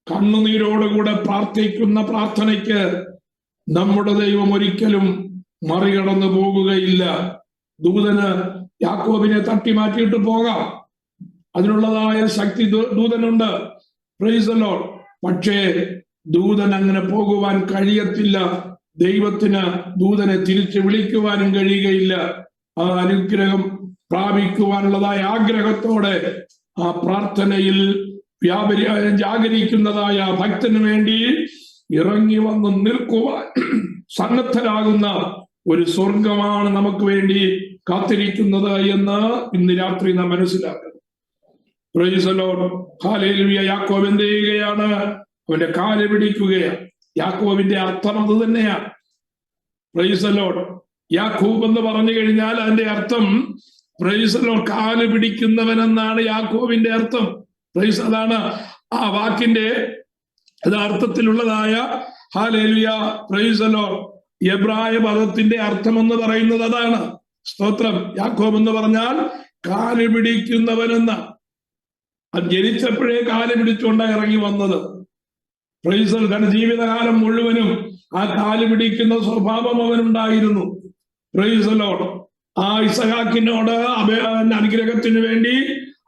കണ്ണുനീരോടുകൂടെ പ്രാർത്ഥിക്കുന്ന പ്രാർത്ഥനയ്ക്ക് നമ്മുടെ ദൈവം ഒരിക്കലും മറികടന്നു പോകുകയില്ല. ദൂതന് യാക്കോബിനെ തട്ടി മാറ്റിയിട്ട് പോകാം, അതിനുള്ളതായ ശക്തി ദൂതനുണ്ട്. Praise the lord. പക്ഷേ ദൂതൻ അങ്ങനെ പോകുവാൻ കഴിയത്തില്ല. ദൈവത്തിന് ദൂതനെ തിരിച്ചു വിളിക്കുവാനും കഴിയുകയില്ല. ആ അനുഗ്രഹം പ്രാപിക്കുവാനുള്ളതായ ആഗ്രഹത്തോടെ ആ പ്രാർത്ഥനയിൽ ജാഗരിക്കുന്നതായ ഭക്തന് വേണ്ടി ഇറങ്ങി വന്ന് നിൽക്കുവാൻ സന്നദ്ധരാകുന്ന ഒരു സ്വർഗമാണ് നമുക്ക് വേണ്ടി കാത്തിരിക്കുന്നത് എന്ന് ഇന്ന് രാത്രി നാം മനസ്സിലാക്കണം. Price the Lord. ഹല്ലേലൂയ. യാക്കോബ് എന്ത് ചെയ്യുകയാണ്? അവന്റെ കാല് പിടിക്കുകയാണ്. യാക്കോബിന്റെ അർത്ഥം അത് തന്നെയാണ്. Price the Lord. യാക്കോബ് എന്ന് പറഞ്ഞു കഴിഞ്ഞാൽ അതിന്റെ അർത്ഥം പ്രൈസ് ദി ലോർഡ്, കാല് പിടിക്കുന്നവൻ എന്നാണ് യാക്കോബിന്റെ അർത്ഥം. പ്രൈസ്, അതാണ് ആ വാക്കിന്റെ യഥാർത്ഥത്തിലുള്ളതായ ഹല്ലേലൂയ പ്രൈസ് ദി ലോർഡ് എബ്രായ പദത്തിന്റെ അർത്ഥം എന്ന് പറയുന്നത് അതാണ്. സ്തോത്രം. യാക്കോബ് എന്ന് പറഞ്ഞാൽ കാല് പിടിക്കുന്നവനെന്ന. അത് ജനിച്ചപ്പോഴേ കാല് പിടിച്ചുകൊണ്ടാണ് ഇറങ്ങി വന്നത്. പ്രൈസ് തന്റെ ജീവിതകാലം മുഴുവനും ആ കാല് പിടിക്കുന്ന സ്വഭാവം അവനുണ്ടായിരുന്നു. Praise Lord. ആ ഇസഹാക്കിനോട് അനുഗ്രഹത്തിന് വേണ്ടി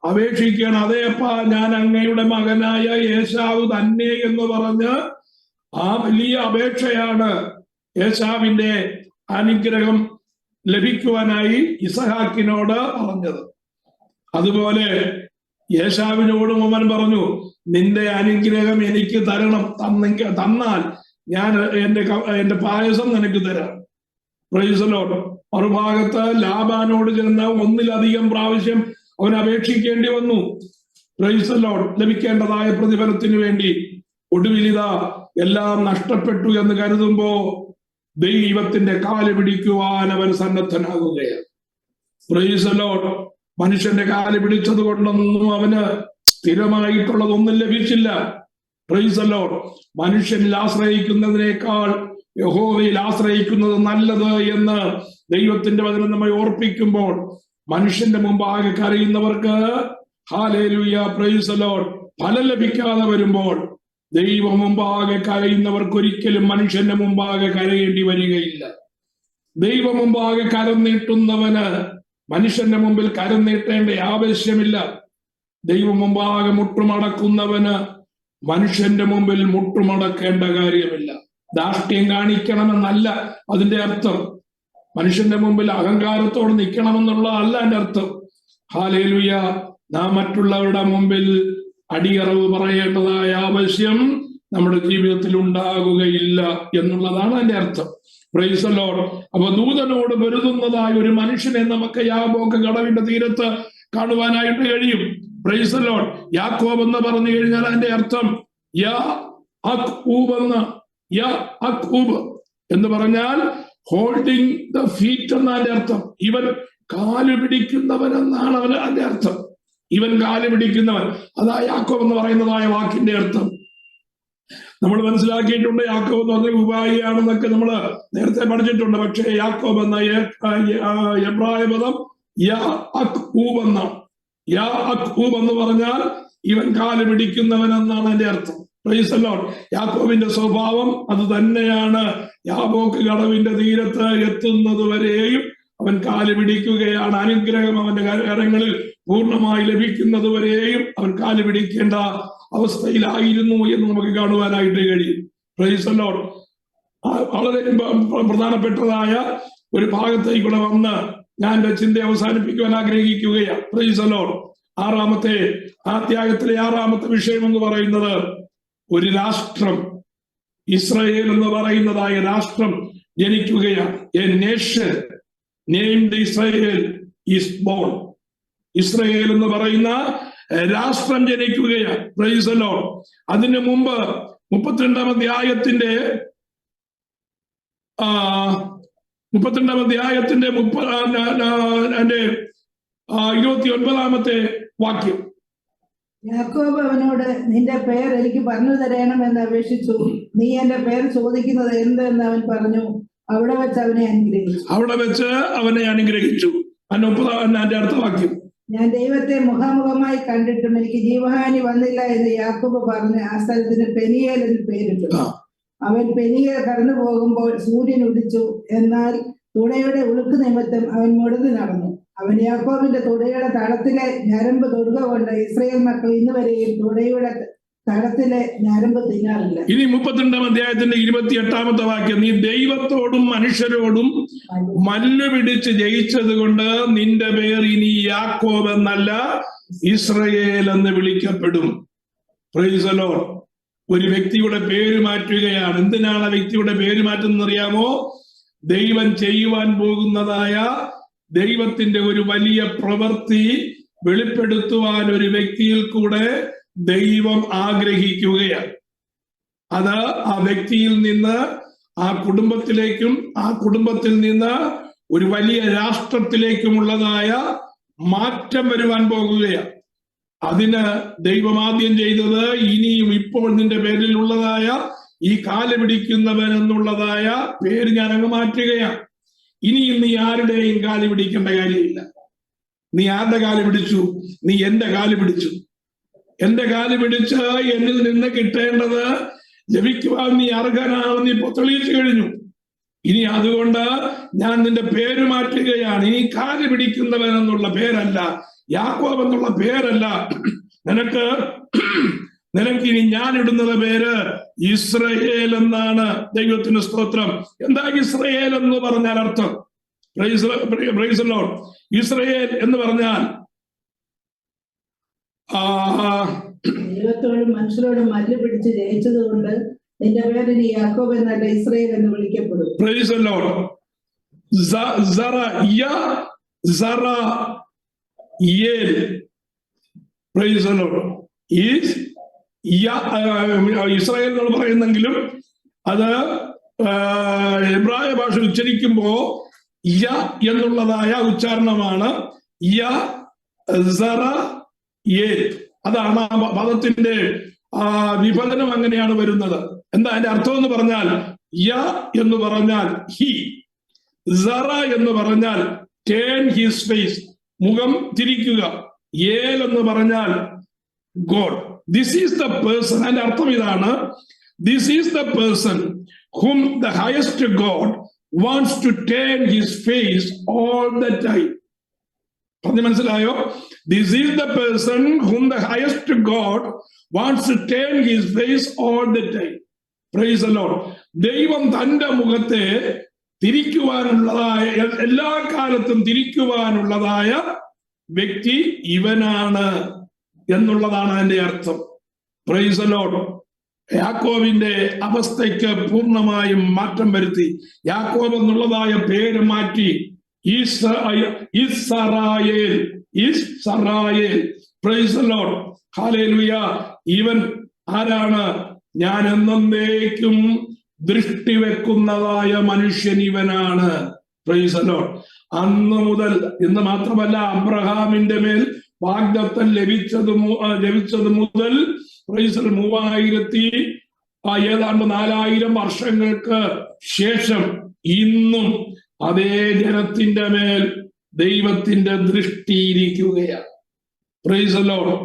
അപേക്ഷിക്കുകയാണ്. അതേപ്പാ, ഞാൻ അങ്ങയുടെ മകനായ ഏശാവ് തന്നെ എന്ന് പറഞ്ഞ് ആ വലിയ അപേക്ഷയാണ് ഏശാവിന്റെ അനുഗ്രഹം ലഭിക്കുവാനായി ഇസഹാക്കിനോട് പറഞ്ഞത്. അതുപോലെ ഏശാവിനോടും അവൻ പറഞ്ഞു, നിന്റെ അനുഗ്രഹം എനിക്ക് തരണം, തന്നാൽ ഞാൻ എന്റെ പായസം നിനക്ക് തരാം. Praise Lord. മറുഭാഗത്ത് ലാബാനോട് ചെന്ന് ഒന്നിലധികം പ്രാവശ്യം അവൻ അപേക്ഷിക്കേണ്ടി വന്നു. Praise Lord. ലഭിക്കേണ്ടതായ പ്രതിഫലത്തിന് വേണ്ടി. ഒടുവിലിതാ എല്ലാം നഷ്ടപ്പെട്ടു എന്ന് കരുതുമ്പോ ദൈവത്തിന്റെ കാല് പിടിക്കുവാൻ അവൻ സന്നദ്ധനാകുകയാണ്. Praise Lord. മനുഷ്യന്റെ കാല് പിടിച്ചത് കൊണ്ടൊന്നും അവന് സ്ഥിരമായിട്ടുള്ളതൊന്നും ലഭിച്ചില്ല. Praise Lord. മനുഷ്യനിൽ ആശ്രയിക്കുന്നതിനേക്കാൾ യഹോവയിൽ ആശ്രയിക്കുന്നത് നല്ലത് എന്ന് ദൈവത്തിന്റെ വചനം നമ്മെ ഓർപ്പിക്കുമ്പോൾ, മനുഷ്യന്റെ മുമ്പാകെ കരയുന്നവർക്ക് ഹല്ലേലൂയ, പ്രൈസ് ലോർഡ്, ഫലം ലഭിക്കാതെ വരുമ്പോൾ ദൈവം മുമ്പാകെ കരയുന്നവർക്ക് ഒരിക്കലും മനുഷ്യന്റെ മുമ്പാകെ കരയേണ്ടി വരികയില്ല. ദൈവം മുമ്പാകെ കരം നീട്ടുന്നവന് മനുഷ്യന്റെ മുമ്പിൽ കരം നീട്ടേണ്ട ആവശ്യമില്ല. ദൈവം മുമ്പാകെ മുട്ടുമടക്കുന്നവന് മനുഷ്യന്റെ മുമ്പിൽ മുട്ടുമടക്കേണ്ട കാര്യമില്ല. ധാർഷ്ട്യം കാണിക്കണമെന്നല്ല അതിന്റെ അർത്ഥം. മനുഷ്യന്റെ മുമ്പിൽ അഹങ്കാരത്തോട് നിൽക്കണമെന്നുള്ളതല്ല അതിന്റെ അർത്ഥം. ഹല്ലേലൂയ. നാം മറ്റുള്ളവരുടെ മുമ്പിൽ അടിയറവ് പറയേണ്ടതായ ആവശ്യം നമ്മുടെ ജീവിതത്തിൽ ഉണ്ടാകുകയില്ല എന്നുള്ളതാണ് അതിന്റെ അർത്ഥം. Praise Lord. അപ്പൊ ദൂതനോട് പൊരുതുന്നതായ ഒരു മനുഷ്യനെ നമുക്ക് യാബോക്ക് കടവിന്റെ തീരത്ത് കാണുവാനായിട്ട് കഴിയും. Praise Lord. യാക്കോബ് എന്ന് പറഞ്ഞു കഴിഞ്ഞാൽ അതിന്റെ അർത്ഥം യാക്കൂബ് എന്ന് പറഞ്ഞാൽ ഹോൾഡിങ് ദ ഫീറ്റ് എന്നതിന്റെ അർത്ഥം. ഇവൻ കാല് പിടിക്കുന്നവൻ എന്നാണ് അവന് അതിന്റെ അർത്ഥം. ഇവൻ കാല് പിടിക്കുന്നവൻ, അതാ യാക്കോബ് എന്ന് പറയുന്നതായ വാക്കിന്റെ അർത്ഥം. നമ്മൾ മനസ്സിലാക്കിയിട്ടുണ്ട് യാക്കോബ് എന്ന് പറഞ്ഞ ഉപായിയാണെന്നൊക്കെ നമ്മൾ നേരത്തെ പഠിച്ചിട്ടുണ്ട്. പക്ഷേ യാക്കോബ് എന്ന എബ്രായ പദം യാക്കൂബ് എന്നാണ്. യാക്കൂബ് എന്ന് പറഞ്ഞാൽ ഇവൻ കാല് പിടിക്കുന്നവൻ എന്നാണ് അതിന്റെ അർത്ഥം. Praise Lord. യാക്കോബിന്റെ സ്വഭാവം അത് തന്നെയാണ്. യാബോക്ക് കടവിന്റെ തീരത്ത് എത്തുന്നത് വരെയും അവൻ കാല് പിടിക്കുകയാണ്. അനുഗ്രഹം അവന്റെ കരങ്ങളിൽ പൂർണ്ണമായി ലഭിക്കുന്നത് വരെയും അവൻ കാല് പിടിക്കേണ്ട അവസ്ഥയിലായിരുന്നു എന്ന് നമുക്ക് കാണുവാനായിട്ട് കഴിയും. Price the Lord. വളരെ പ്രധാനപ്പെട്ടതായ ഒരു ഭാഗത്തേക്കൂടെ വന്ന് ഞാൻ എന്റെ ചിന്ത അവസാനിപ്പിക്കുവാൻ ആഗ്രഹിക്കുകയാണ്. Price the Lord. അധ്യായത്തിലെ 6-ാമത്തെ വിഷയം എന്ന് പറയുന്നത് ഒരു രാഷ്ട്രം, ഇസ്രായേൽ എന്ന് പറയുന്നതായ രാഷ്ട്രം ജനിക്കുകയാണ്. A nation named Israel is born. Israel എന്ന് പറയുന്ന രാഷ്ട്രം ജനിക്കുകയാണ്. Price the Lord. അതിനു മുമ്പ് 32-ാം അധ്യായത്തിന്റെ 29-ാമത്തെ വാക്യം. യാക്കോബ് അവനോട്, നിന്റെ പേർ എനിക്ക് പറഞ്ഞു തരണമെന്ന് അപേക്ഷിച്ചു. നീ എന്റെ പേർ ചോദിക്കുന്നത് എന്തെന്ന് അവൻ പറഞ്ഞു. അവിടെ വെച്ച് അവനെ അനുഗ്രഹിച്ചു. അതിന്റെ അടുത്ത വാക്യം, ഞാൻ ദൈവത്തെ മുഖാമുഖമായി കണ്ടിട്ടും എനിക്ക് ജീവഹാനി വന്നില്ല എന്ന് യാക്കോബ് പറഞ്ഞ് ആ സ്ഥലത്തിന് പെനിയേൽ എന്ന് പേരിട്ടു. അവൻ പെനിയേൽ കടന്നു പോകുമ്പോൾ സൂര്യൻ ഉദിച്ചു. എന്നാൽ തുടയുടെ ഉളുക്ക് നിമിത്തം അവൻ മുടന്നു നടന്നു. അവൻ യാക്കോബിന്റെ തുടയുടെ തടത്തിലെ ഞരമ്പ് തൊടുക കൊണ്ട് ഇസ്രായേൽ മക്കൾ ഇന്ന് വരെയും തുടയുടെ തടത്തിലെ ഞരമ്പ് തിന്നാറില്ല. ഇനി 32-ാം അധ്യായത്തിന്റെ 28-ാമത്തെ വാക്യം, നീ ദൈവത്തോടും മനുഷ്യരോടും മല്ല് പിടിച്ച് ജയിച്ചത് കൊണ്ട് നിന്റെ പേർ ഇനി യാക്കോബ് എന്നല്ല ഇസ്രായേൽ എന്ന് വിളിക്കപ്പെടും. Price the lord. ഒരു വ്യക്തിയുടെ പേര് മാറ്റുകയാണ്. എന്തിനാണ് ആ വ്യക്തിയുടെ പേര് മാറ്റുന്നത് അറിയാമോ? ദൈവം ചെയ്യുവാൻ പോകുന്നതായ ദൈവത്തിന്റെ ഒരു വലിയ പ്രവൃത്തി വെളിപ്പെടുത്തുവാൻ ഒരു വ്യക്തിയിൽ കൂടെ ദൈവം ആഗ്രഹിക്കുകയാണ്. അത് ആ വ്യക്തിയിൽ നിന്ന് ആ കുടുംബത്തിലേക്കും ആ കുടുംബത്തിൽ നിന്ന് ഒരു വലിയ രാഷ്ട്രത്തിലേക്കുമുള്ളതായ മാറ്റം വരുവാൻ പോകുകയാണ്. അതിന് ദൈവം ആദ്യം ചെയ്തത്, ഇനിയും ഇപ്പോൾ നിന്റെ പേരിൽ ഉള്ളതായ ഈ കാല് പിടിക്കുന്നവൻ എന്നുള്ളതായ പേര് ഞാൻ അങ്ങ് മാറ്റുകയാണ്. ഇനിയും നീ ആരുടെയും കാല് പിടിക്കേണ്ട കാര്യമില്ല. നീ ആരുടെ കാല് പിടിച്ചു? നീ എന്റെ കാല് പിടിച്ചു. എന്റെ കാല് പിടിച്ച് എന്നിൽ നിന്ന് കിട്ടേണ്ടത് ലഭിക്കുവാൻ നീ അർഹനാണെന്ന് ഇപ്പൊ തെളിയിച്ചു കഴിഞ്ഞു. ഇനി അതുകൊണ്ട് ഞാൻ നിന്റെ പേര് മാറ്റുകയാണ്. ഇനി കാല് പിടിക്കുന്നവൻ എന്നുള്ള പേരല്ല, യാക്കോബ് എന്നുള്ള പേരല്ല നിനക്ക് ഇനി ഞാൻ ഇടുന്നത് പേര് ഇസ്രയേൽ എന്നാണ്. ദൈവത്തിന് സ്തോത്രം. എന്താ ഇസ്രയേൽ എന്ന് പറഞ്ഞാൽ അർത്ഥം? Price the Lord. ഇസ്രയേൽ എന്ന് പറഞ്ഞാൽ ദൈവത്തോടും മനുഷ്യരോടും മല്ല് പിടിച്ച് ജയിച്ചത് കൊണ്ട് നിന്റെ പേര് ഇനി യാക്കോബ് എന്നല്ല ഇസ്രയേൽ എന്ന് വിളിക്കപ്പെടും. Price the Lord. Price the Lord. Israel എന്ന് പറയുന്നെങ്കിലും അത് എബ്രായ ഭാഷ ഉച്ചരിക്കുമ്പോ യ എന്നുള്ളതായ ഉച്ചാരണമാണ്. അതാണ് ആ പദത്തിന്റെ വിഭജനം അങ്ങനെയാണ് വരുന്നത്. എന്താ അതിന്റെ അർത്ഥം എന്ന് പറഞ്ഞാൽ, യ എന്ന് പറഞ്ഞാൽ ഹി, സറ എന്ന് പറഞ്ഞാൽ ടേൺ ഹിസ് ഫേസ്, മുഖം തിരിക്കുക. ഏൽ എന്ന് പറഞ്ഞാൽ God. This is the person. അതിന്റെ അർത്ഥം ഇതാണ്, this is the person whom the highest God wants to turn his face all the time. പറഞ്ഞു മനസ്സിലായോ? This is the person whom the highest God wants to turn his face all the time. Praise the Lord. ദൈവം തന്റെ മുഖത്തെ തിരിക്കുവാനുള്ളതായ, എല്ലാ കാലത്തും തിരിക്കുവാനുള്ളതായ വ്യക്തി ഇവനാണ് എന്നുള്ളതാണ് അതിന്റെ അർത്ഥം. Price the Lord. യാക്കോബിന്റെ അവസ്ഥയ്ക്ക് പൂർണ്ണമായും മാറ്റം വരുത്തി. യാക്കോബ് എന്നുള്ളതായ പേര് മാറ്റി Israel. Price the Lord. Hallelujah. ഇവൻ ആരാണ്? ഞാൻ എന്നേക്കും ദൃഷ്ടി വെക്കുന്നതായ മനുഷ്യൻ ഇവനാണ്. Price the Lord. അന്ന് മുതൽ, ഇന്ന് മാത്രമല്ല, അബ്രഹാമിന്റെ മേൽ വാഗ്ദത്തം ലഭിച്ചത് മുതൽ ഏതാണ്ട് 4000 വർഷങ്ങൾക്ക് ശേഷം ഇന്നും അതേ ജനത്തിന്റെ മേൽ ദൈവത്തിന്റെ ദൃഷ്ടിയിരിക്കുകയാണ്. Price the Lord.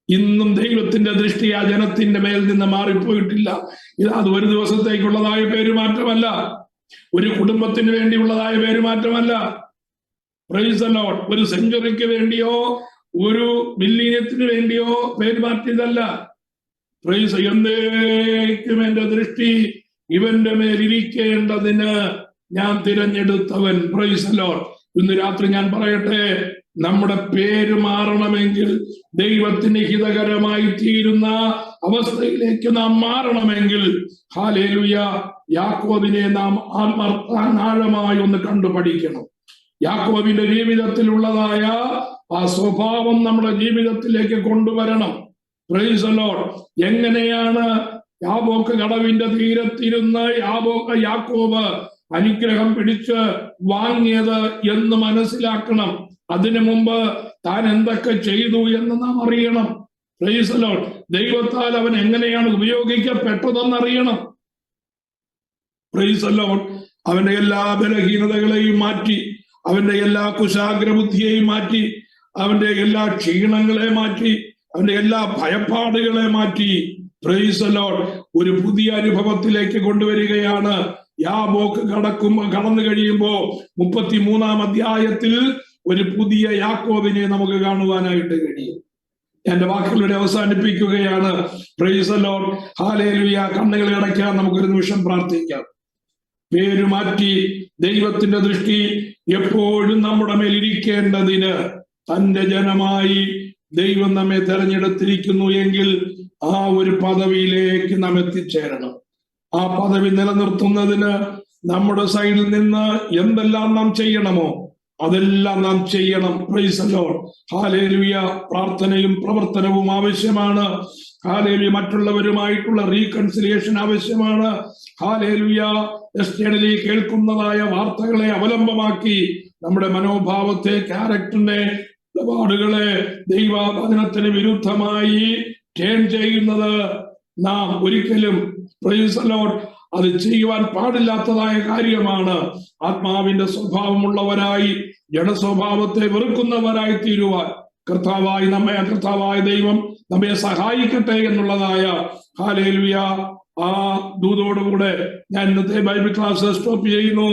ഇന്നും ദൈവത്തിന്റെ ദൃഷ്ടി ആ ജനത്തിന്റെ മേൽ നിന്ന് മാറിപ്പോയിട്ടില്ല. അത് ഒരു ദിവസത്തേക്കുള്ളതായ പേരുമാറ്റമല്ല, ഒരു കുടുംബത്തിന് വേണ്ടിയുള്ളതായ പേരുമാറ്റമല്ല. Praise the lord. ഒരു സെഞ്ചുറിക്ക് വേണ്ടിയോ ഒരു മില്ലിയനത്തിന് വേണ്ടിയോ പേര് മാറ്റിയതല്ല. പ്രൈസ്. എന്നേക്കും എന്റെ ദൃഷ്ടി ഇവന്റെ മേൽ ഇരിക്കേണ്ടതിന് ഞാൻ തിരഞ്ഞെടുത്തവൻ. Price the Lord. ഇന്ന് രാത്രി ഞാൻ പറയട്ടെ, നമ്മുടെ പേര് മാറണമെങ്കിൽ, ദൈവത്തിന് ഹിതകരമായി തീരുന്ന അവസ്ഥയിലേക്ക് നാം മാറണമെങ്കിൽ, ഹല്ലേലൂയ, യാക്കോബിനെ നാം ആഴമായി ഒന്ന് കണ്ടുപഠിക്കണം. യാക്കോബിന്റെ ജീവിതത്തിലുള്ളതായ ആ സ്വഭാവം നമ്മുടെ ജീവിതത്തിലേക്ക് കൊണ്ടുവരണം. Price the Lord. എങ്ങനെയാണ് യാബോക്ക് കടവിന്റെ തീരത്തിരുന്ന് യാക്കോബ് അനുഗ്രഹം പിടിച്ച് വാങ്ങിയത് എന്ന് മനസ്സിലാക്കണം. അതിനു മുമ്പ് താൻ എന്തൊക്കെ ചെയ്തു എന്ന് നാം അറിയണം. Price the Lord. ദൈവത്താൽ അവൻ എങ്ങനെയാണ് ഉപയോഗിക്കപ്പെട്ടതെന്നറിയണം. Price the Lord. അവന്റെ എല്ലാ ബലഹീനതകളെയും മാറ്റി, അവന്റെ എല്ലാ കുശാഗ്രബുദ്ധിയെയും മാറ്റി, അവന്റെ എല്ലാ ക്ഷീണങ്ങളെ മാറ്റി, അവന്റെ എല്ലാ ഭയപ്പാടുകളെ മാറ്റി, പ്രൈസ് ദി ലോർഡ്, ഒരു പുതിയ അനുഭവത്തിലേക്ക് കൊണ്ടുവരികയാണ്. യാബോക്ക് കടന്നു കഴിയുമ്പോ 33-ാം അധ്യായത്തിൽ ഒരു പുതിയ യാക്കോബിനെ നമുക്ക് കാണുവാനായിട്ട് കഴിയും. എന്റെ വാക്കുകളുടെ അവസാനിപ്പിക്കുകയാണ്. Price the Lord. ഹല്ലേലൂയ. കണ്ണുകൾ അടയ്ക്കാൻ നമുക്കൊരു നിമിഷം പ്രാർത്ഥിക്കാം. പേരുമാറ്റി ദൈവത്തിന്റെ ദൃഷ്ടി എപ്പോഴും നമ്മുടെ മേൽ ഇരിക്കേണ്ടതിന് തന്റെ ജനമായി ദൈവം നമ്മെ തെരഞ്ഞെടുത്തിരിക്കുന്നു എങ്കിൽ ആ ഒരു പദവിയിലേക്ക് നാം എത്തിച്ചേരണം. ആ പദവി നിലനിർത്തുന്നതിന് നമ്മുടെ സൈഡിൽ നിന്ന് എന്തെല്ലാം നാം ചെയ്യണമോ അതെല്ലാം നാം ചെയ്യണം. Price the Lord. ഹല്ലേലൂയ. പ്രാർത്ഥനയും പ്രവർത്തനവും ആവശ്യമാണ്. ഹല്ലേലൂയ. മറ്റുള്ളവരുമായിട്ടുള്ള റീകൺസിലിയേഷൻ ആവശ്യമാണ്. ഹല്ലേലൂയ. എക്സ്റ്റേണലി കേൾക്കുന്നതായ വാർത്തകളെ അവലംബമാക്കി നമ്മുടെ മനോഭാവത്തെ, ക്യാരക്ടറിനെ, നിലപാടുകളെ ദൈവവചനത്തിന് വിരുദ്ധമായി ടേൺ ചെയ്യുന്നത് നാം ഒരിക്കലും, പ്രൈസ് ദി ലോർഡ്, അത് ചെയ്യുവാൻ പാടില്ലാത്തതായ കാര്യമാണ്. ആത്മാവിന്റെ സ്വഭാവമുള്ളവരായി ജഡസ്വഭാവത്തെ വെറുക്കുന്നവരായി തീരുവാൻ കർത്താവായ ദൈവം നമ്മെ സഹായിക്കട്ടെ എന്നുള്ളതായ ഹല്ലേലൂയ ആ ദൂതോടുകൂടെ ഞാൻ ഇന്നത്തെ ബൈബിൾ ക്ലാസ് സ്റ്റോപ്പ് ചെയ്യുന്നു.